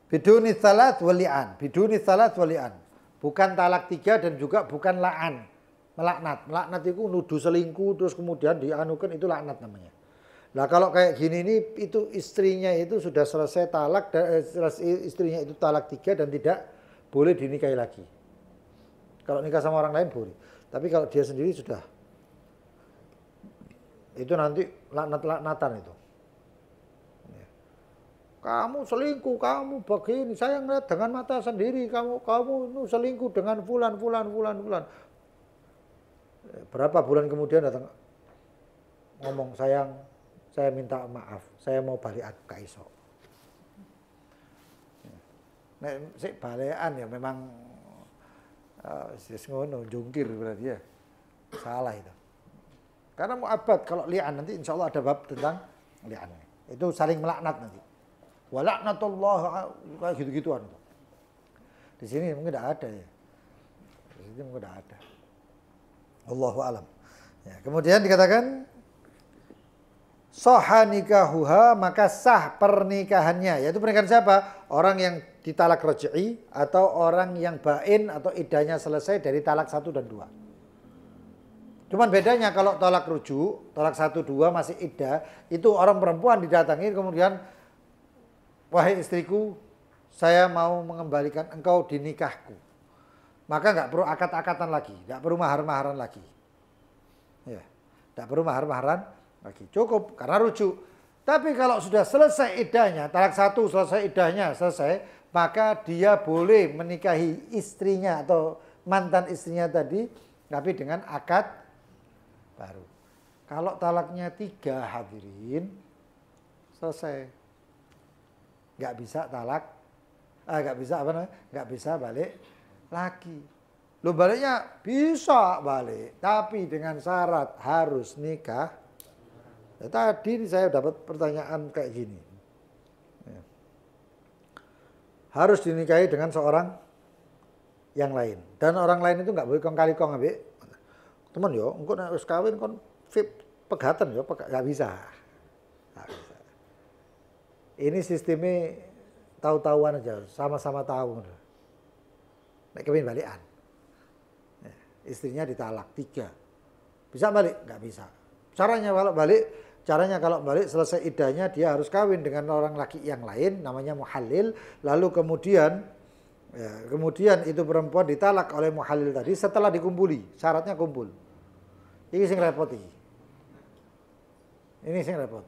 Biduni tsalas wali'an, biduni tsalas wali'an. Bukan talak 3 dan juga bukan la'an. Melaknat. Melaknat itu nuduh selingkuh terus kemudian dianukan, itu laknat namanya. Nah kalau kayak gini ini itu istrinya itu sudah selesai talak, istrinya itu talak 3 dan tidak boleh dinikahi lagi. Kalau nikah sama orang lain boleh. Tapi kalau dia sendiri sudah, itu nanti laknat-laknatan itu. Kamu selingkuh, kamu begini, saya ngeliat dengan mata sendiri, kamu selingkuh dengan fulan. Berapa bulan kemudian datang ngomong, sayang, saya minta maaf, saya mau balik ke iso. Nek sik balekan ya memang ngono, jungkir berarti ya. Salah itu. Karena mu'abbad, kalau li'an nanti insya Allah ada bab tentang li'an. Itu saling melaknat nanti. Wa laknatullah, kayak gitu-gituan. Di sini mungkin tidak ada ya. Di sini mungkin tidak ada. Allahu a'lam. Ya, kemudian dikatakan sahha nikahuha, maka sah pernikahannya. Yaitu pernikahan siapa? Orang yang ditalak raj'i atau orang yang bain atau iddahnya selesai dari talak 1 dan 2. Cuman bedanya kalau talak rujuk, talak 1, 2 masih iddah, itu orang perempuan didatangi kemudian, wahai istriku, saya mau mengembalikan engkau di nikahku. Maka nggak perlu akad-akatan lagi, nggak perlu mahar-maharan lagi. Ya, nggak perlu mahar-maharan lagi, cukup karena rujuk. Tapi kalau sudah selesai iddahnya, talak 1 selesai iddahnya, selesai, maka dia boleh menikahi istrinya atau mantan istrinya tadi, tapi dengan akad baru. Kalau talaknya 3 hadirin, selesai. Nggak bisa talak, nggak bisa balik lagi. Lo baliknya bisa balik, tapi dengan syarat harus nikah. Ya, tadi saya dapat pertanyaan kayak gini. Ya. Harus dinikahi dengan seorang yang lain. Dan orang lain itu nggak boleh kong kali kong ambek. Teman yo, engko nek wis kawin kon fit pegatan yo, nggak bisa. Nggak bisa. Ini sistemnya tahu-tahuan aja, sama-sama tahu. Nek kawin balikan. Ya, istrinya ditalak 3. Bisa balik? Nggak bisa. Caranya kalau balik selesai iddahnya dia harus kawin dengan orang laki yang lain, namanya muhallil. Lalu kemudian itu perempuan ditalak oleh muhallil tadi setelah dikumpuli, syaratnya kumpul. Ini sing repot iki. Ini sing repot.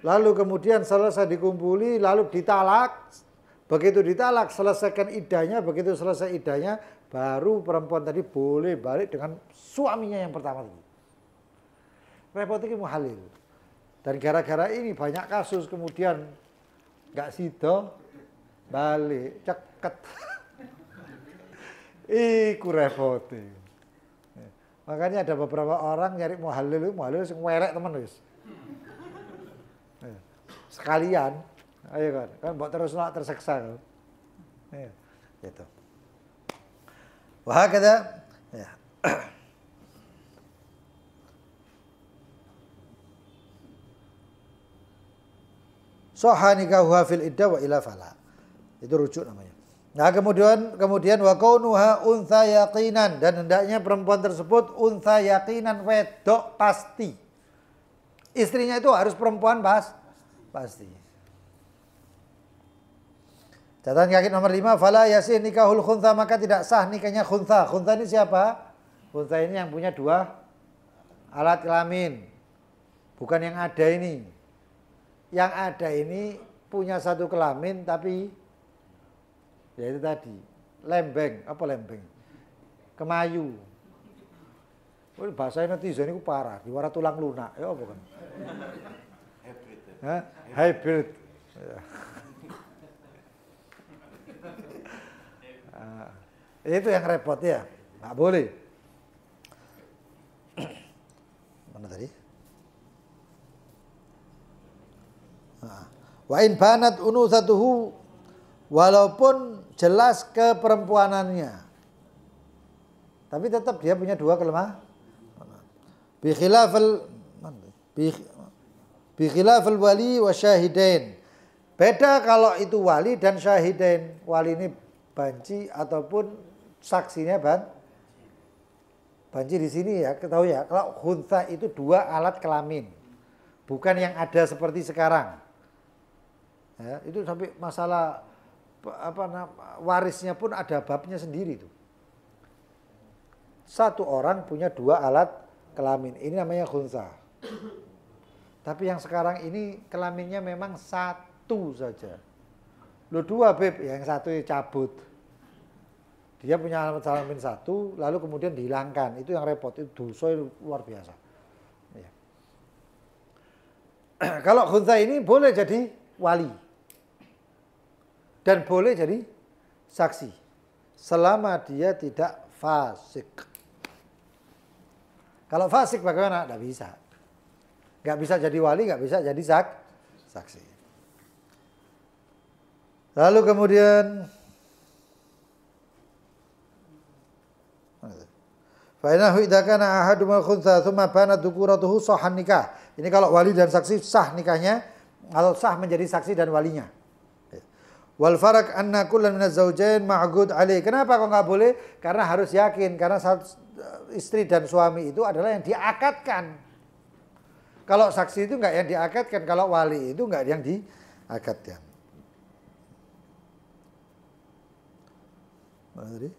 Lalu kemudian selesai dikumpuli, lalu ditalak. Begitu ditalak, selesaikan iddahnya. Begitu selesai iddahnya, baru perempuan tadi boleh balik dengan suaminya yang pertama tadi. repot iki muhalil. Dan gara-gara ini banyak kasus kemudian nggak sido balik ceket. Iku repot. Makanya ada beberapa orang nyari muhalil sing welek temen wis. Sekalian, ayo kan mbok terus nak tersiksa kan. Gitu. Wah kada ya. Sahha nikahuha fil iddah wa ila fala. Itu rujuk namanya. Nah, kemudian wa kaunuha untha yaqinan, dan hendaknya perempuan tersebut untha yaqinan, wedok pasti. Istrinya itu harus perempuan pasti. Catatan kaki nomor 5, fala yasih nikahul khuntha, maka tidak sah nikahnya khuntha. Khuntha ini siapa? Khuntha ini yang punya 2 alat kelamin. Bukan yang ada ini. Yang ada ini punya 1 kelamin tapi ya itu tadi, lembeng, apa lembeng? Kemayu. Oh, bahasa netizen itu parah, diwara tulang lunak, ya apa kan? Hybrid. Hah? Hybrid. Ya. Itu yang repot ya, nggak boleh. Mana tadi? Wa in banat unusatuhu, walaupun jelas keperempuanannya, tapi tetap dia punya 2 kelemahan. Bi khilafil wali wa syahidain. Beda kalau itu wali dan syahidain. Wali ini banci ataupun saksinya banci di sini ya, ketahui ya. Kalau khuntha itu 2 alat kelamin, bukan yang ada seperti sekarang. Ya, itu sampai masalah warisnya pun ada babnya sendiri tuh. 1 orang punya 2 alat kelamin, ini namanya khuntha. Tapi yang sekarang ini kelaminnya memang 1 saja. Lo 2 beb, yang 1 cabut. Dia punya alat kelamin 1, lalu kemudian dihilangkan. Itu yang repot, itu dosa luar biasa. Ya. Kalau khuntha ini boleh jadi wali. Dan boleh jadi saksi selama dia tidak fasik. Kalau fasik bagaimana? Tidak bisa. Nggak bisa jadi wali, nggak bisa jadi saksi. Lalu kemudian fa innahu idza kana ahaduma khuntha thumma banat dhukuratuhu sahhan nikah. Ini kalau wali dan saksi sah nikahnya, kalau sah menjadi saksi dan walinya. Wal farak anna kullan minaz zaujain ma'qud alaih. Kenapa kok nggak boleh? Karena harus yakin, karena istri dan suami itu adalah yang diakadkan. Kalau saksi itu nggak yang diakadkan, kalau wali itu nggak yang diakadkan. Mana tadi?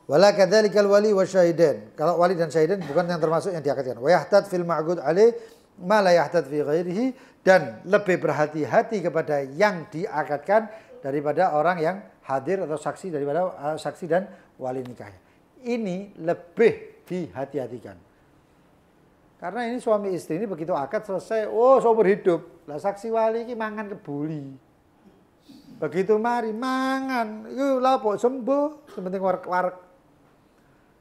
Wala kadzalikal wali wa syahidain. Kalau wali dan syahidain bukan yang termasuk yang diakadkan. Wa yahtad fil ma'qud alaih ma la yahtad fi ghairihi, dan lebih berhati-hati kepada yang diakadkan daripada orang yang hadir atau saksi, daripada saksi dan wali nikahnya. Ini lebih dihati-hatikan. Karena ini suami istri ini begitu akad selesai, oh seumur hidup. Lah saksi wali ini mangan kebuli. Begitu mari mangan, itu lapo sembuh, sepenting warek-warek.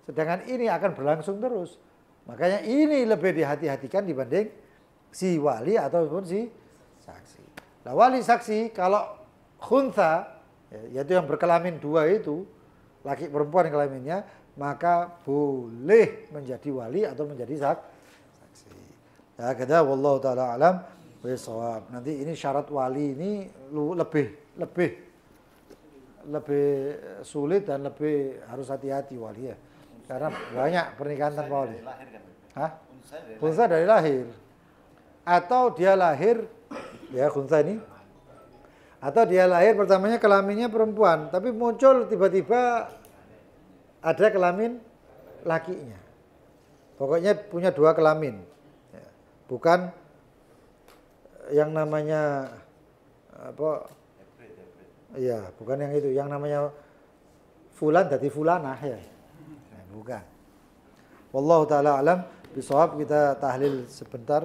Sedangkan ini akan berlangsung terus. Makanya ini lebih dihati-hatikan dibanding si wali ataupun si saksi. Nah, wali saksi kalau khuntha, yaitu yang berkelamin 2 itu, laki perempuan yang kelaminnya, maka boleh menjadi wali atau menjadi saksi. Ya, kata wallahu taala alam bisawab. Nanti ini syarat wali ini lebih sulit dan lebih harus hati-hati wali ya. Karena banyak pernikahan tanpa wali. Hah? Khuntha dari lahir. Atau dia lahir, ya khuntha ini, atau dia lahir pertamanya kelaminnya perempuan, tapi muncul tiba-tiba ada kelamin lakinya. Pokoknya punya 2 kelamin, bukan yang namanya apa? Iya, bukan yang itu, yang namanya fulan jadi fulanah ya, bukan. Wallahu taala alam bisawab. Kita tahlil sebentar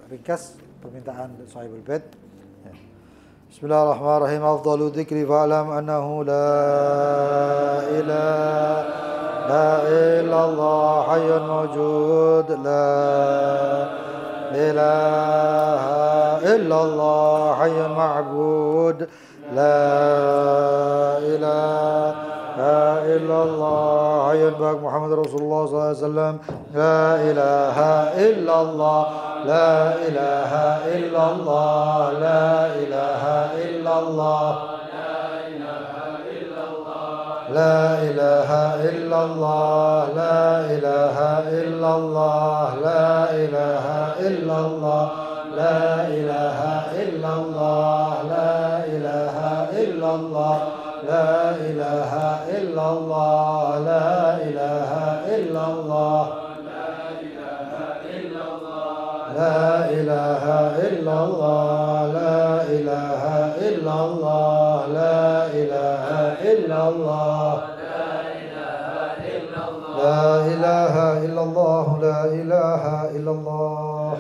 ringkas permintaan Shahibul Bait. Ya. Bismillahirrahmanirrahim. Afdalu dzikri fa'lam annahu la ilaha illallah hayyun mawjud la ilaha illallah hayyun ma'bud la ilaha illallah hayyun baq Muhammad Rasulullah sallallahu alaihi wasallam la ilaha illallah la ilaha illallah la ilaha illallah لا إله إلا الله لا إله إلا الله لا إله إلا الله لا إله إلا الله لا إله إلا الله لا إله إلا الله لا إله إلا الله لا إله إلا الله لا إله إلا الله لا إله إلا الله لا إله إلا الله لا إله إلا الله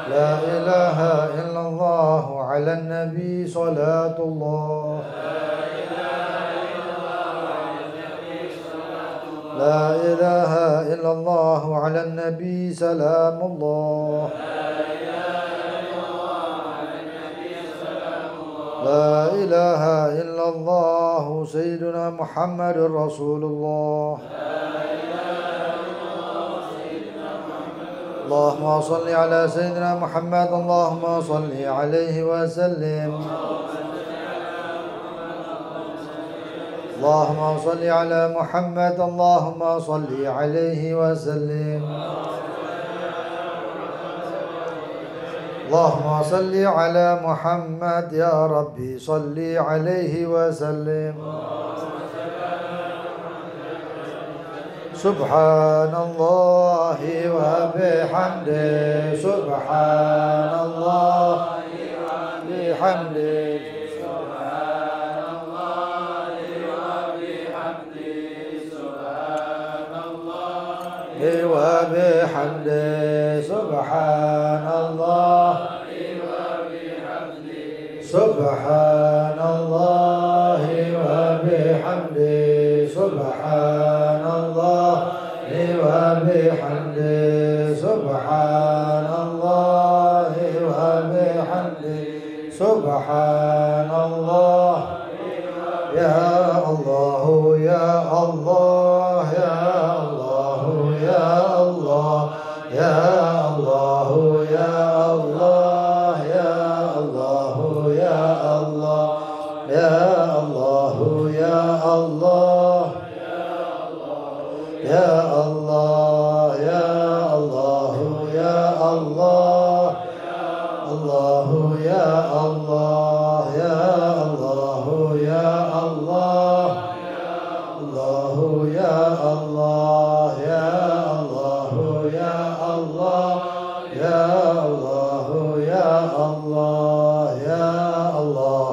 لا إله إلا الله على النبي صلاة الله لا إله إلا الله على النبي سلام الله لا إله إلا الله سيدنا محمد رسول الله اللهم صل على سيدنا محمد اللهم صل عليه وسلم اللهم صل على محمد اللهم صل عليه وسلم اللهم صل على محمد يا ربي صل عليه وسلم سبحان الله وبحمده سبحان الله بحمده وبحمده سبحان الله سبحان الله وبحمده سبحان الله وبحمده سبحان الله وبحمده سبحان الله يا الله يا الله يا الله يا الله يا الله يا الله يا الله يا الله يا الله يا الله يا الله يا الله يا الله الله يا الله يا الله يا الله الله يا الله يا الله يا الله يا الله يا الله يا الله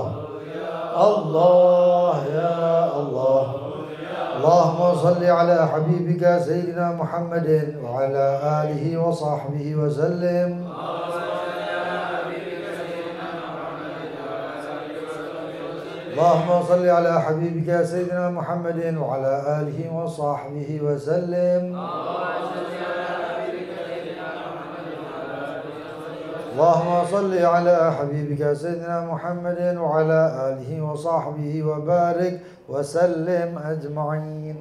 الله يا الله اللهم صل على حبيبك سيدنا محمد وعلى آله وصحبه وسلم اللهم صل على حبيبك سيدنا محمد وعلى آله وصحبه وسلم اللهم صل على حبيبك سيدنا محمد وعلى آله وصحبه وبارك وسلم أجمعين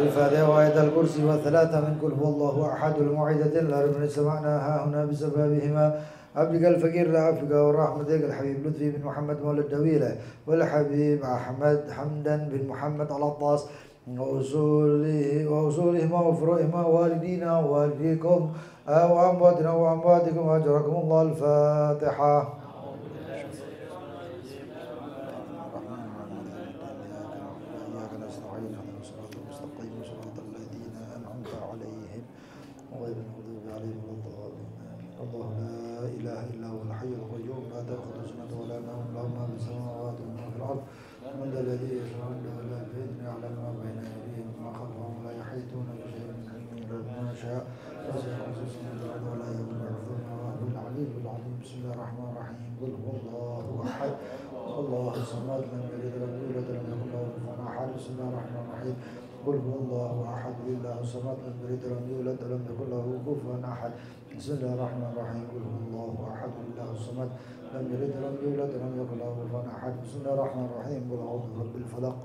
الفاتحة وآية الكرسي والثلاثة من كل هو الله أحد الموعدة الأربع سمعناها هنا بسببهما عبدك الفقير لعفوك ورحمتك الحبيب لطفي بن محمد مولى الدويلة والحبيب أحمد حمدا بن محمد العطاس وأصولهما وفروعهما والدينا ووالديكم وأمواتنا وأمواتكم أجركم الله. الفاتحة. الله لا إله إلا هو الحي القيوم لا تأخذه سنة قل هو الله أحد الله الصمد لم يلد ولم يولد ولم يكن له كفوا أحد بسم الله الرحمن الرحيم قل هو الله أحد الله الصمد لم يلد ولم يولد ولم يكن له كفوا أحد بسم الله الرحمن الرحيم قل أعوذ برب الفلق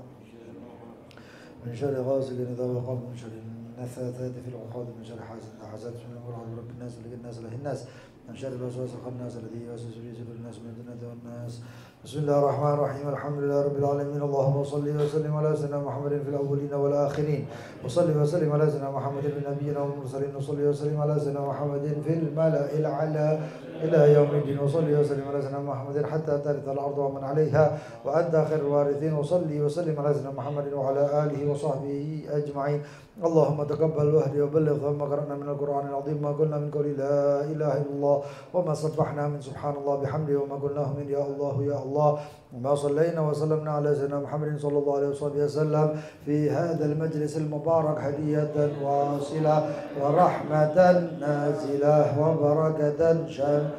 من شر غاسق إذا وقب من شر النفاثات في العقاد من شر حاسد إذا حسد بسم الله الرحمن الرحيم رب الناس ملك الناس إله الناس من شر الوسواس الخناس الذي يوسوس في صدور الناس من الجنة والناس بسم الله الرحمن الرحيم الحمد لله رب العالمين اللهم صل وسلم على سيدنا محمد في الأولين والآخرين وصل وسلم على سيدنا محمد في النبيين والمرسلين وصل وسلم على سيدنا محمد في الملأ الأعلى إلى يوم الدين وصل وسلم على سيدنا محمد حتى ترث الأرض ومن عليها وأنت خير الوارثين وصل وسلم على سيدنا محمد وعلى آله وصحبه أجمعين اللهم تقبل واهدي وبلغ ثم قرأنا من القرآن العظيم ما قلنا من قول لا إله إلا الله وما سبحنا من سبحان الله بحمده وما قلناه من يا الله يا الله وما صلينا وسلمنا على سيدنا محمد صلى الله عليه وسلم في هذا المجلس المبارك هدية واصلة ورحمة نازلة وبركة شام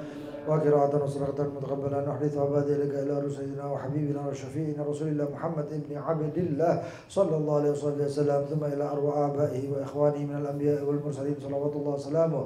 وقراءة وصلاة متقبلة نحدث عبادي لك إلى سيدنا وحبيبنا وشفيعنا رسول الله محمد ابن عبد الله صلى الله عليه وسلم ثم إلى أرواح آبائه وإخوانه من الأنبياء والمرسلين صلوات الله وسلامه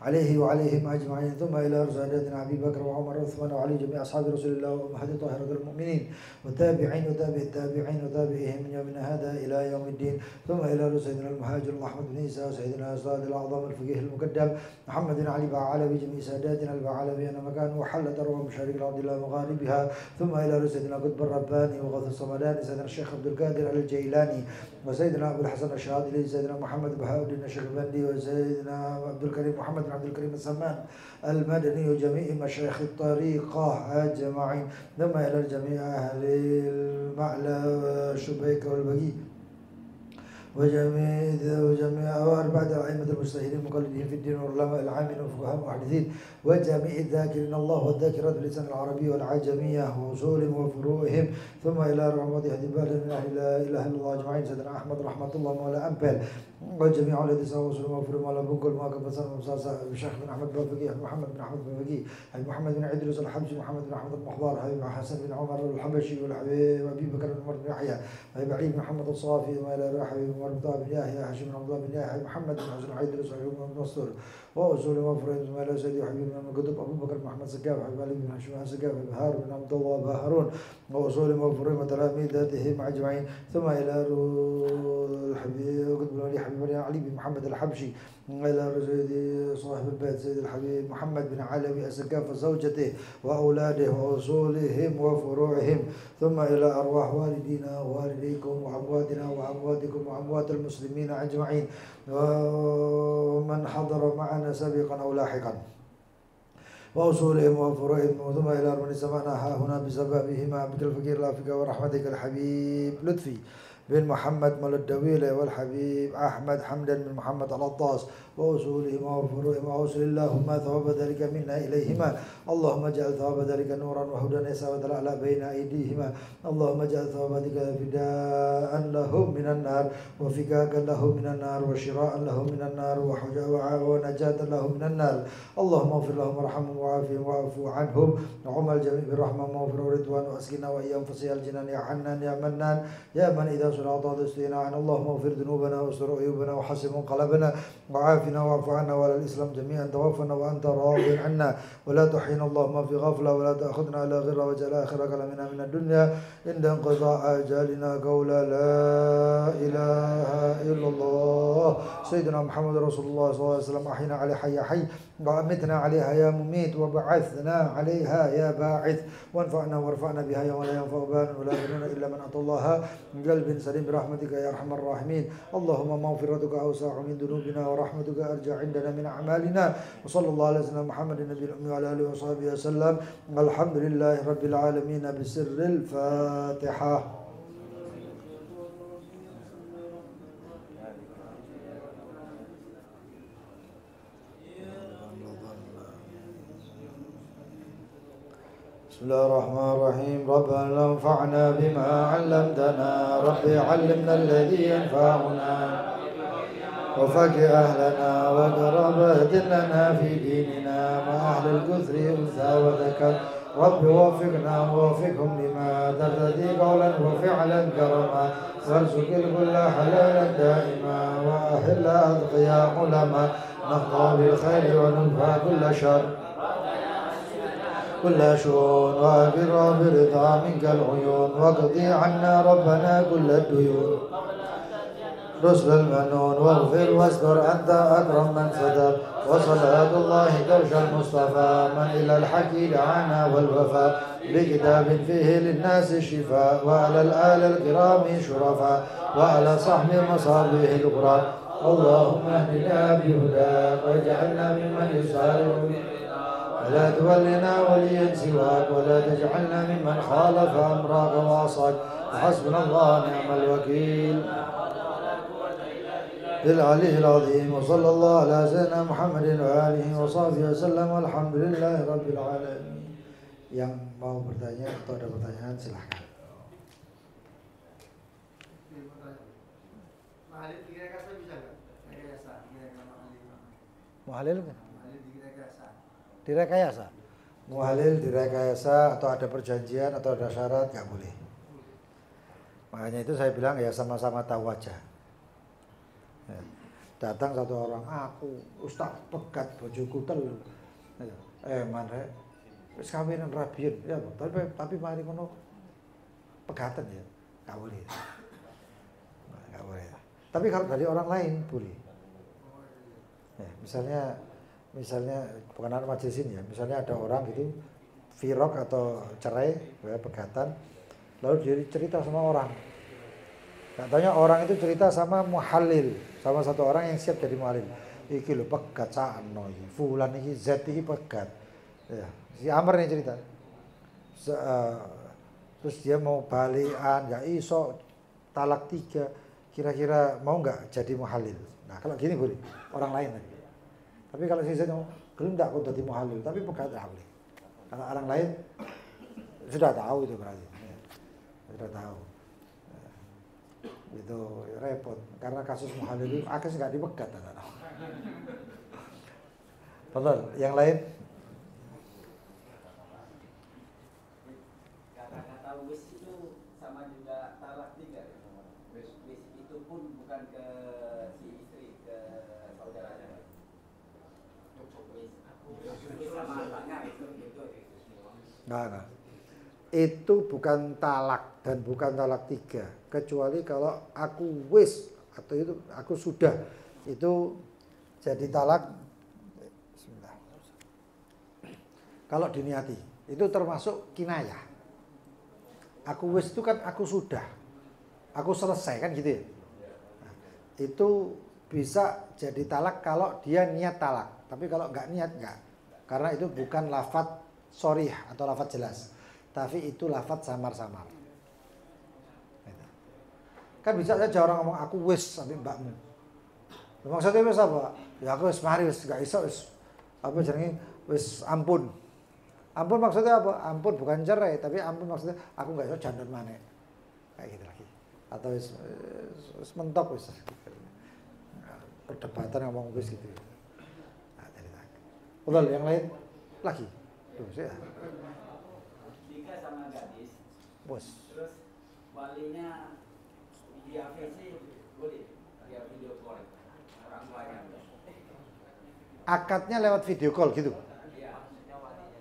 عليه وعليهم أجمعين ثم إلى سادتنا أبي بكر وعمر وعثمان وعلي جميع أصحاب رسول الله وأمهات طاهرة المؤمنين والتابعين وتابع التابعين وتابعهم من يومنا هذا إلى يوم الدين ثم إلى سيدنا المهاجر أحمد بن عيسى وسيدنا الأستاذ الأعظم الفقيه المقدم محمد بن علي بعلبي جميع ساداتنا البعلبي أن مكان وحل درب مشارق الأرض إلى مغاربها ثم إلى سيدنا قطب الرباني وغوث الصمداني سيدنا الشيخ عبد القادر الجيلاني وسيدنا أبو الحسن الشاذلي سيدنا محمد بهاء الدين الشيخبندي وسيدنا عبد الكريم محمد بن عبد الكريم السمان المدني وجميع مشايخ الطريقة أجمعين ثم إلى جميع أهل المعلى والشبيك والبقي وجميع أربعة الأئمة المجتهدين المقلدين في الدين والعلماء العاملين والفقهاء المحدثين وجميع الذاكرين الله والذاكرات باللسان العربي والعجمية وأصولهم وفروعهم ثم إلى رحمة هدي من أهل لا إله إلا الله أجمعين سيدنا أحمد رحمة الله مولى أنبل وجميع الذين سووا وصولهم وفروعهم على بنقل ما قبل سنة ومساسة الشيخ بن أحمد بن فقيه محمد بن أحمد بن فقيه محمد بن عدرس الحبشي محمد بن أحمد المحضار حبيب حسن بن عمر الحبشي والحبيب أبي بكر بن عمر بن يحيى حبيب علي بن محمد الصافي وما إلى حبيب عمر بن بن يحيى هاشم بن عبد الله بن يحيى محمد بن حسن عيدرس وحبيب بن مسطور وأصول وفروعهم ثم إلى سيدي وحبيب بن قطب أبو بكر بن محمد سقاف حبيب علي بن هاشم سقاف حبيب هارون بن عبد الله باهرون وأصول وفروعهم وتلاميذهم أجمعين ثم إلى الحبيب قطب بن ولي حبيب علي بن محمد الحبشي إلى سيدي صاحب البيت سيد الحبيب محمد بن علوي السقاف وزوجته وأولاده وأصولهم وفروعهم ثم إلى أرواح والدينا ووالديكم وأمواتنا وأمواتكم وأموات المسلمين أجمعين ومن حضر معنا سابقا أو لاحقا وأصولهم وفروعهم ثم إلى من سمعنا ها هنا بسببهما عبد الفقير الأفقى ورحمتك الحبيب لطفي بن محمد مال الدويلة والحبيب أحمد حمدا بن محمد العطاس وأصولهما وفروعهما وأوصل اللهم ثواب ذلك منا إليهما اللهم اجعل ثواب ذلك نورا وهدى يسعد الأعلى بين أيديهما اللهم اجعل ثواب ذلك فداء لهم من النار وفكاكا لهم من النار وشراء لهم من النار ونجاة لهم من النار اللهم اغفر لهم وارحمهم وعافهم واعف عنهم وعم الجميع بالرحمة ومغفرة ورضوان وأسكنا وإياهم فسيح الجنان يا حنان يا منان يا من إذا صراط استيناعا اللهم اغفر ذنوبنا واستر عيوبنا وحسن منقلبنا وعافنا واعف عنا وعلى الإسلام جميعا توفنا وأنت راض عنا ولا تحينا اللهم في غفلة ولا تأخذنا على غير وجل آخر كلامنا من الدنيا عند انقضاء أجالنا قول لا إله إلا الله سيدنا محمد رسول الله صلى الله عليه وسلم أحينا على حي وأمتنا عليها يا مميت وبعثنا عليها يا باعث وانفعنا وارفعنا بها يوم لا ينفع بال ولا بنون إلا من أتى الله من قلب سليم برحمتك يا أرحم الراحمين اللهم مغفرتك أوسع من ذنوبنا ورحمتك أرجى عندنا من أعمالنا وصلى الله على سيدنا محمد النبي الأمي وعلى آله وصحبه وسلم الحمد لله رب العالمين بسر الفاتحة. بسم الله الرحمن الرحيم ربنا انفعنا بما علمتنا ربي علمنا الذي ينفعنا وفقه أهلنا وقرب لنا في ديننا مع أهل الكثر أنثى وذكر رب وفقنا ووفقهم لما ترتدي قولا وفعلا كرما وارزق الكل حلالا دائما وأهل أتقياء علما نقضى بالخير وننفى كل شر كل شؤون وأبر برضا منك العيون واقضي عنا ربنا كل الديون رسل المنون واغفر واستر أنت أكرم من ستر وصلاة الله ترشى المصطفى من إلى الحق دعانا والوفاء بكتاب فيه للناس الشفاء وعلى الآل الكرام شرفاء وعلى صحب مصابيح القرآن اللهم اهدنا بهداك واجعلنا ممن يسارع ولا تولنا وليا سواك ولا تجعلنا ممن خالف أمرك وعصاك وحسبنا الله نعم الوكيل بالعلي العظيم وصلى الله على سيدنا محمد وآله وصحبه وسلم والحمد لله رب العالمين. Yang mau bertanya atau ada pertanyaan silahkan. Muhalil direkayasa bisa nggak? Rekayasa, Muhalil direkayasa. direkayasa. Muhalil direkayasa atau ada perjanjian atau ada syarat nggak boleh. Makanya itu saya bilang ya sama-sama tahu aja. Datang satu orang, aku ustaz pegat bojoku tel. Mana wis kawinan rabiun ya, tapi mari ngono pegatan ya. Enggak boleh. Enggak boleh. Tapi kalau dari orang lain boleh. Ya, misalnya bukan anak majelis ini ya, misalnya ada orang gitu firok atau cerai ya, pegatan, lalu dia cerita sama orang. Katanya orang itu cerita sama muhalil, sama satu orang yang siap jadi muhalil. Iki lho pegat sakno iki. Fulan iki Z iki pegat. Ya, si Amr ini cerita. Terus dia mau balikan, enggak iso talak 3. Kira-kira mau enggak jadi muhalil? Nah, kalau gini boleh. Orang lain lagi. Tapi kalau si Z mau gelem enggak kok jadi muhalil, tapi pegat enggak boleh. Kalau orang lain sudah tahu itu berarti. Ya, sudah tahu. Itu repot karena kasus muhalil itu akhirnya nggak dipegat. Betul, yang lain? Kata-kata wis itu sama juga talak 3. Wis itu pun bukan ke si istri, ke saudaranya. Wis sama anaknya itu. Nah. Itu bukan talak dan bukan talak 3 kecuali kalau aku wis atau itu aku sudah itu jadi talak. Bismillah. Kalau diniati itu termasuk kinayah. Aku wis itu kan aku sudah, aku selesai kan gitu ya. Nah, itu bisa jadi talak kalau dia niat talak, tapi kalau nggak niat nggak, karena itu bukan lafadz sharih atau lafadz jelas. Tapi itu lafadz samar-samar. Kan bisa saja orang ngomong aku wis sampai mbakmu. Maksudnya wis apa? Ya aku wis mari wis gak iso wis apa jenenge wis ampun. Ampun maksudnya apa? Ampun bukan cerai, tapi ampun maksudnya aku gak iso jandan maneh. Kayak gitu lagi. Atau wis mentok wis. Perdebatan ngomong wis gitu. Nah, jadi tak. Betul, yang lain lagi. Tuh, saya. Sama gadis. Bos. Terus walinya via VC boleh, via video call orang tuanya. Akadnya lewat video call gitu. Iya, maksudnya walinya.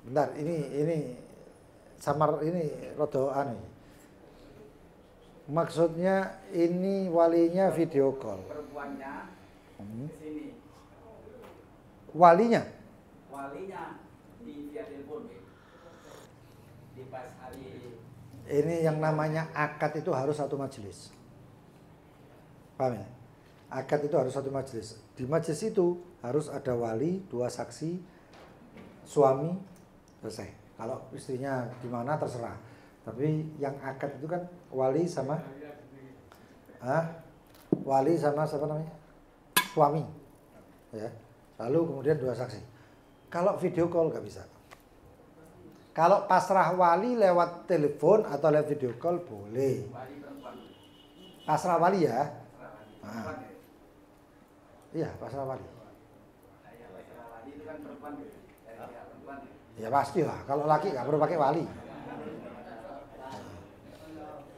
Bentar, ini samar ini rada aneh. Maksudnya ini walinya video call. Perempuannya ke sini. Walinya Di via telepon. Di pas hari ini yang namanya akad itu harus satu majelis. Paham ya? Akad itu harus satu majelis. Di majelis itu harus ada wali, 2 saksi, suami, selesai. Kalau istrinya di mana terserah. Tapi yang akad itu kan wali sama siapa namanya? Suami. Ya. Lalu kemudian 2 saksi. Kalau video call nggak bisa. Kalau pasrah wali lewat telepon atau lewat video call boleh. Pasrah wali ya. Nah. Iya, pasrah wali. Pasrah wali itu kan perempuan dari pihak perempuan. Ya pastilah, kalau laki nggak perlu pakai wali.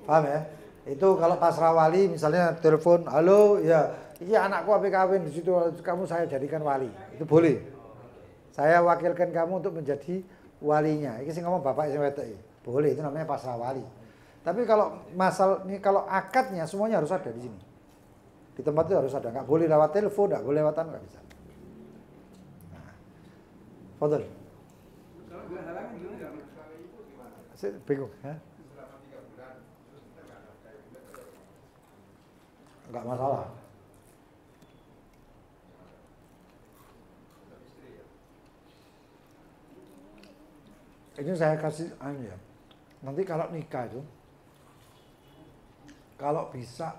Paham ya? Itu kalau pasrah wali misalnya telepon, halo, ya, iya anakku habis kawin di situ, kamu saya jadikan wali, itu boleh. Saya wakilkan kamu untuk menjadi walinya. Ini sih ngomong bapak yang wetek, boleh, itu namanya pasrah wali. Tapi kalau ini kalau akadnya semuanya harus ada di sini. Di tempat itu harus ada, nggak boleh lewat telepon, nggak boleh lewatan, nggak bisa. Nah, Fadl. Kalau nggak halangan gimana? Saya bingung, ya? Nggak masalah. Ini saya kasih ya. Nanti kalau nikah itu, kalau bisa,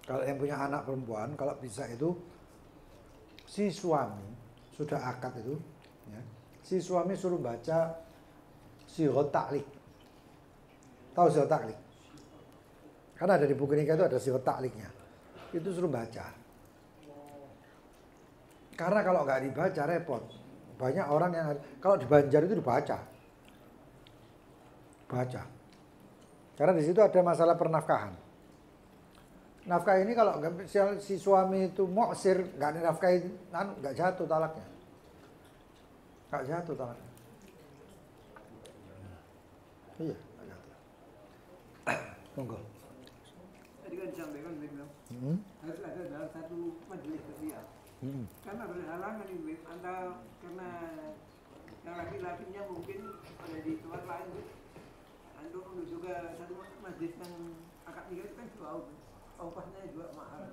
kalau yang punya anak perempuan, kalau bisa itu si suami sudah akad itu, ya, si suami suruh baca sirot taklik. Tahu sirot taklik? Karena ada di buku nikah itu ada sirot takliknya. Itu suruh baca. Karena kalau nggak dibaca repot. Banyak orang yang kalau di Banjar itu dibaca. Baca. Karena di situ ada masalah pernafkahan. Nafkah ini kalau si suami itu muksir nggak dinafkahi, nggak jatuh talaknya. Nggak jatuh talaknya. Iya, nggak jatuh. Monggo. Tadi kan disampaikan bilang harus ada dalam satu majelis sosial. Karena berhalangan ini antara karena yang laki-lakinya mungkin ada di tempat lain, untuk menuju ke satu majelis yang akad nikah itu kan jauh, ongkosnya juga mahal.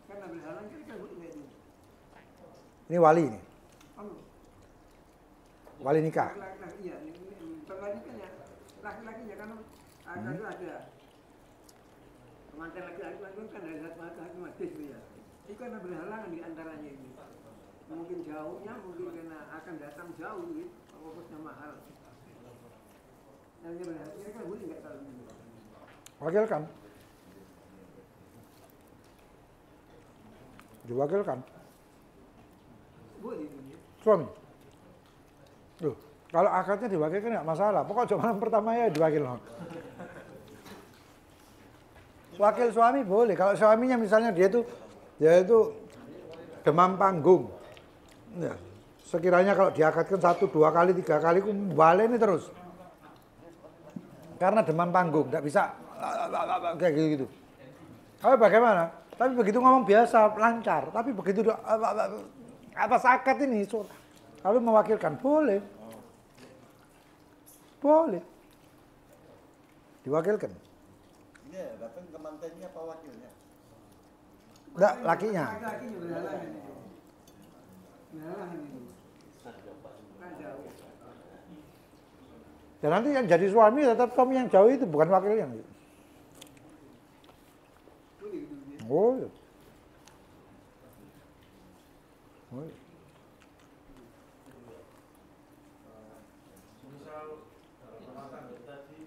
Karena berhalangan kita boleh itu. Ini wali ini. Oh, Wali nikah. laki-laki ya, laki-lakinya karena itu ada. Mantan laki-laki kan dari satu majelis ya. Itu karena berhalangan di antaranya ini. Mungkin jauhnya, mungkin karena akan datang jauh, gitu. Ongkosnya mahal. Yang berhalangan, ini kan boleh nggak tahu ini. Wakilkan. Diwakilkan. Boleh ini. Suami. Loh, kalau akadnya diwakilkan nggak masalah. Pokoknya malam pertama ya diwakil. Wakil suami boleh. Kalau suaminya misalnya dia itu demam panggung. Ya. Sekiranya kalau diakadkan 1, 2 kali, 3 kali, balik ini terus. Karena demam panggung, tidak bisa kayak gitu. Tapi bagaimana? Tapi begitu ngomong biasa, lancar. Tapi begitu atas akad ini, kalau mewakilkan, boleh. Boleh. Diwakilkan. Ini datang ke mantannya apa wakilnya? Enggak, lakinya. Laki-lakinya berhalangan itu. Berhalangan itu. Kan jauh. Dan nanti yang jadi suami tetap suami yang jauh itu, bukan wakilnya. Boleh gitu. Oh, iya. Oh, iya. Misal rumah tangga tadi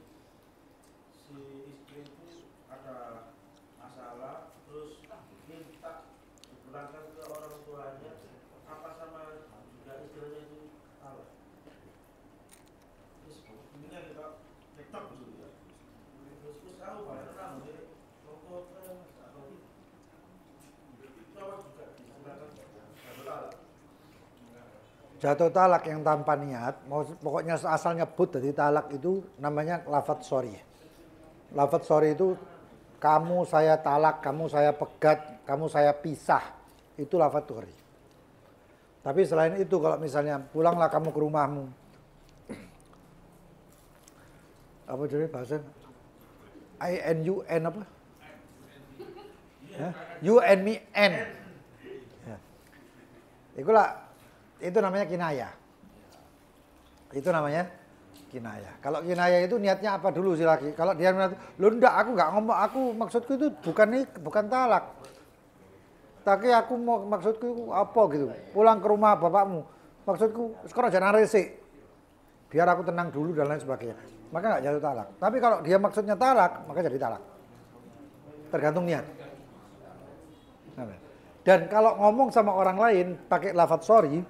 si istri itu ada masalah terus minta dipulangkan ke orang tuanya, apa sama juga istilahnya itu salah? Terus ini kan kita TikTok dulu ya. Terus tahu bahwa rambut rokok atau itu apa juga dipulangkan atau salah? Jatuh talak yang tanpa niat, pokoknya asal nyebut dari talak itu namanya lafadz sorry. Lafadz sorry itu kamu saya talak, kamu saya pegat, kamu saya pisah. Itu lafadz sorry. Tapi selain itu kalau misalnya pulanglah kamu ke rumahmu. Apa jadi bahasa? I-N-U-N apa? You and me and. Ya. Itu namanya kinayah. Itu namanya kinayah. Kalau kinayah itu niatnya apa dulu sih laki? Kalau dia niat, lo enggak, aku nggak ngomong, aku maksudku itu bukan talak. Tapi aku maksudku apa gitu? Pulang ke rumah bapakmu. Maksudku sekarang jangan resik. Biar aku tenang dulu dan lain sebagainya. Maka nggak jatuh talak. Tapi kalau dia maksudnya talak, maka jadi talak. Tergantung niat. Dan kalau ngomong sama orang lain pakai lafadz sorry,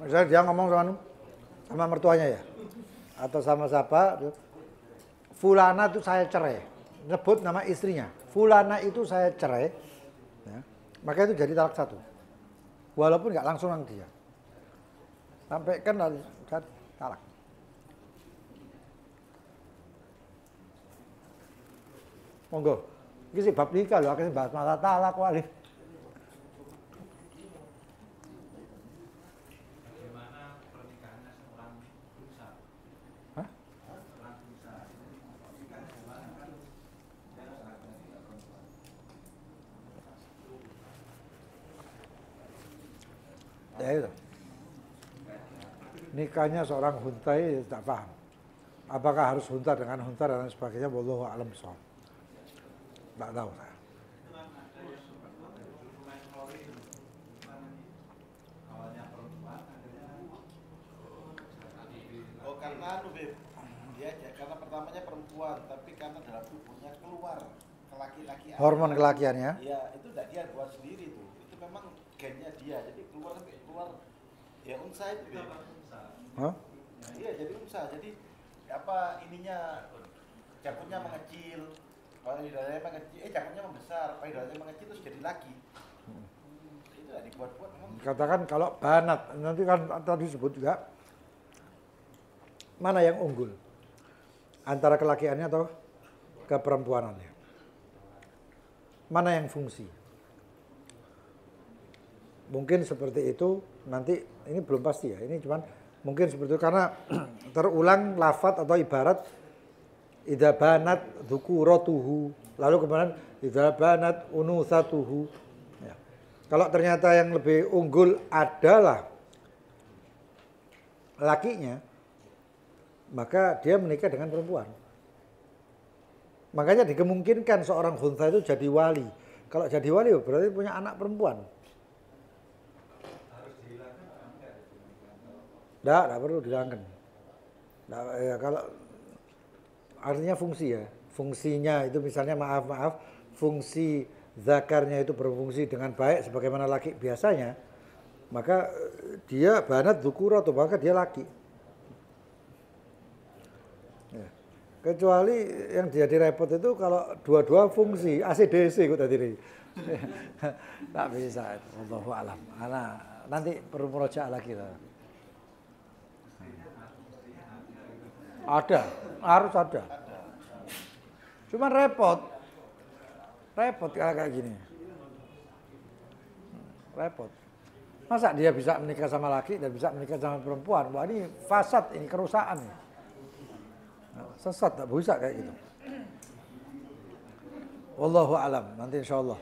Misalnya dia ngomong sama mertuanya ya, atau sama siapa, fulana itu saya cerai, nyebut nama istrinya, fulana itu saya cerai, ya, maka itu jadi talak satu, walaupun nggak langsung nang dia, sampai kan talak. Monggo, ini sih bab nikah loh, akhirnya bahas masalah talak wali. Ya itu. Nikahnya seorang huntai tak paham. Apakah harus hunta dengan hunta dan sebagainya? Wallahu a'lam bishawab. Tak tahu saya. Oh karena dia aja karena pertamanya perempuan tapi karena dalam tubuhnya keluar laki-laki. Hormon kelakiannya? Iya itu tidak dia buat sendiri tuh. Itu memang gennya dia jadi keluar ya unsa itu Beb. Hah? Iya jadi unsa jadi apa ininya jakutnya mengecil. Payudaranya mengecil, jakutnya membesar, payudaranya mengecil terus jadi laki. Itu tidak dibuat-buat memang. Katakan kalau banat, nanti kan tadi disebut juga mana yang unggul antara kelakiannya atau keperempuanannya, mana yang fungsi. Mungkin seperti itu, nanti ini belum pasti ya, ini cuman mungkin seperti itu karena terulang lafadz atau ibarat idza banat dzukuratuhu, lalu kemudian idza banat unusatuhu. Ya. Kalau ternyata yang lebih unggul adalah lakinya, maka dia menikah dengan perempuan. Makanya dikemungkinkan seorang khunsa itu jadi wali. Kalau jadi wali berarti punya anak perempuan. Tidak perlu dihilangkan. Ya, kalau artinya fungsi ya. Fungsinya itu misalnya maaf, fungsi zakarnya itu berfungsi dengan baik sebagaimana laki biasanya, maka dia banat dzukura atau maka dia laki. Ya. Kecuali yang jadi repot itu kalau dua-dua fungsi ACDC kok tadi. Tak bisa. Wallahu a'lam. Nanti perlu murojaah lagi. Ada, harus ada. Cuman repot kayak gini. Repot. Masa dia bisa menikah sama laki dan bisa menikah sama perempuan? Wah ini fasad, ini kerusakan. Sesat, tak bisa kayak gitu. Wallahu alam. Nanti insya Allah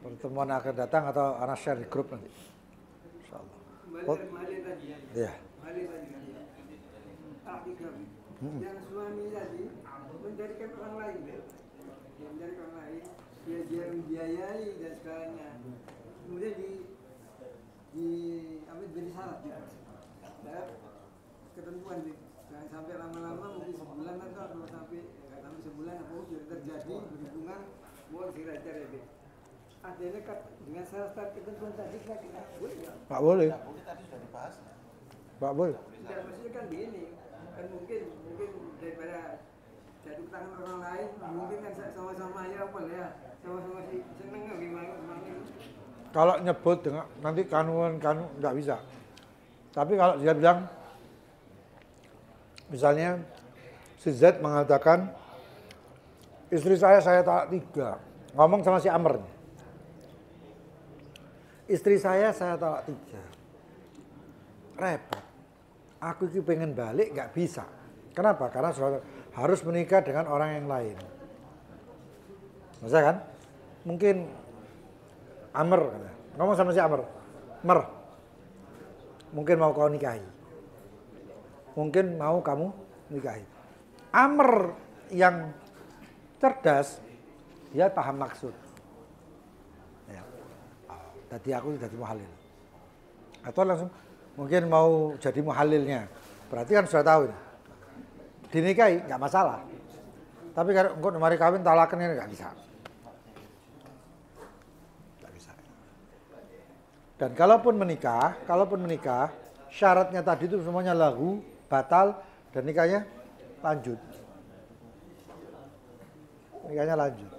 pertemuan akan datang atau anak share di grup nanti. Insya Allah. Iya. Yang suami tadi mencarikan orang lain, dia mencarikan orang lain, dia membiayai dan segalanya, kemudian jadi syarat ya, ketentuan jangan sampai lama-lama mungkin sebulan atau sampai nggak sampai sebulan apa sudah terjadi berhubungan boleh segera cerai deh. Adanya dengan syarat ketentuan tadi kita boleh nggak? Pak boleh. Nggak boleh tadi sudah dibahas. Pak boleh. Tidak maksudnya kan begini. Kan mungkin daripada jadi tangan orang lain mungkin kan sama-sama ya apa ya sama-sama seneng gimana. Kalau nyebut dengan nanti kanun nggak bisa. Tapi kalau dia bilang misalnya si Z mengatakan istri saya talak 3, ngomong sama si Amr, istri saya talak 3, repot. Aku ini pengen balik nggak bisa. Kenapa? Karena harus menikah dengan orang yang lain. Masa kan? Mungkin Amr ngomong sama si Amr, Mer, mungkin mau kau nikahi. Mungkin mau kamu nikahi. Amr yang cerdas, dia paham maksud. Ya. Tadi aku jadi muhalil. Atau langsung mungkin mau jadi muhalilnya, berarti kan sudah tahu ini. Dinikahi nggak masalah, tapi kalau engkau mari kawin talakan ini nggak bisa, nggak bisa. Dan kalaupun menikah, syaratnya tadi itu semuanya lagu, batal, dan nikahnya lanjut. Nikahnya lanjut.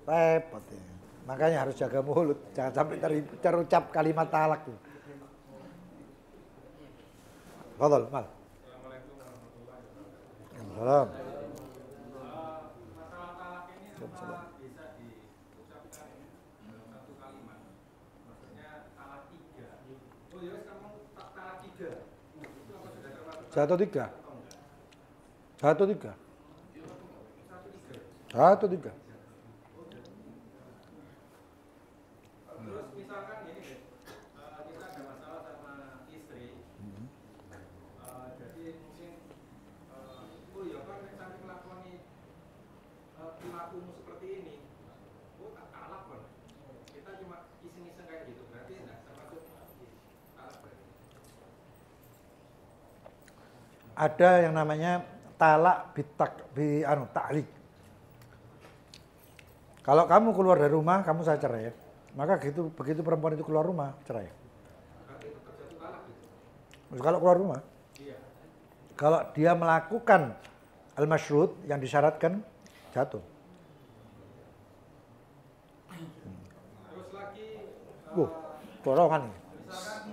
Repot ya. Makanya harus jaga mulut, jangan sampai terucap kalimat talak tuh. Fadhal, Mal. Salam. Masalah talak ini apa bisa diucapkan dalam satu kalimat? Maksudnya talak 3. Oh ya, kamu talak 3. Itu apa sudah termasuk? Jatuh 3. Jatuh 3. 1-3. Jatuh 3. Terus misalkan ini deh, kita ada masalah sama istri. Jadi mungkin oh ya kan sampai melakoni perilakumu seperti ini, oh tak talak kan? Kita cuma iseng-iseng kayak gitu, berarti enggak termasuk talak berarti. Ada yang namanya talak ta'lik. Kalau kamu keluar dari rumah, kamu saya cerai ya. Maka begitu perempuan itu keluar rumah, cerai. Berarti itu terjatuh talak gitu. Kalau keluar rumah, Iya. kalau dia melakukan al-masyrut yang disyaratkan, jatuh. Terus lagi Dorongan nih. misalkan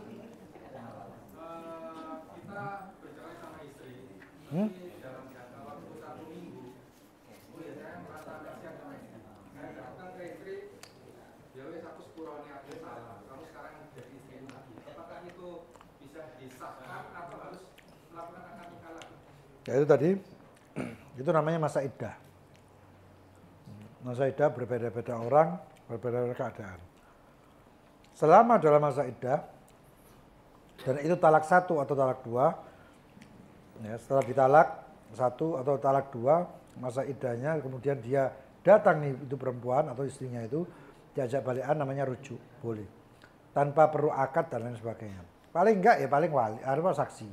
kita bercerai sama istri, Hmm? tapi dalam jangka waktu 1 minggu, oh ya saya merasa kasihan sama istri. Saya datang ke istri, ya wes aku sepurane aku salah. Kamu sekarang jadi istri lagi. Apakah itu bisa disahkan atau harus melakukan akad nikah lagi? Ya itu tadi, itu namanya masa iddah. Masa iddah berbeda-beda orang, berbeda-beda keadaan. Selama dalam masa iddah, dan itu talak 1 atau talak 2, ya, setelah ditalak 1 atau talak 2, masa iddahnya kemudian dia datang nih itu perempuan atau istrinya itu diajak balikan, namanya rujuk, boleh. Tanpa perlu akad dan lain sebagainya. Paling enggak ya paling wali, harus saksi.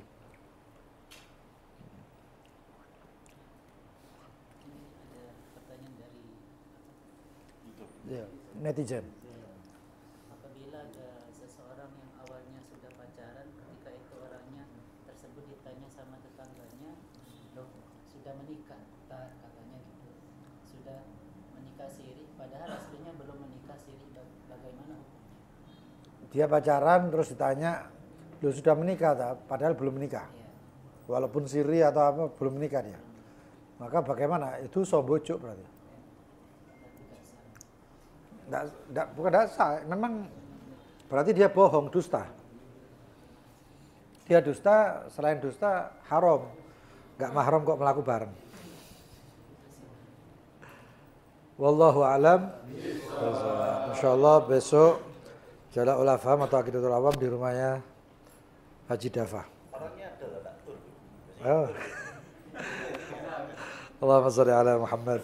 Ada pertanyaan dari Ya, netizen. apabila ada seseorang yang awalnya sudah pacaran, ketika itu orangnya tersebut ditanya sama tetangganya, loh sudah menikah, tak katanya gitu, sudah menikah siri, padahal aslinya belum menikah siri, bagaimana hukumnya? Dia pacaran terus ditanya, lu sudah menikah tak? Padahal belum menikah. Ya, Walaupun siri atau apa belum menikah dia. Maka bagaimana? Itu sobojuk berarti. Bukan dasar, memang berarti dia bohong, dusta. Dia dusta, selain dusta haram. Enggak mahram kok melaku bareng. Wallahu alam. Insyaallah besok Jalal Ulafam atau Aqidatul Awam di rumahnya Haji Dafa. Orangnya ada tak tur. Oh. Allahumma shalli ala Muhammad.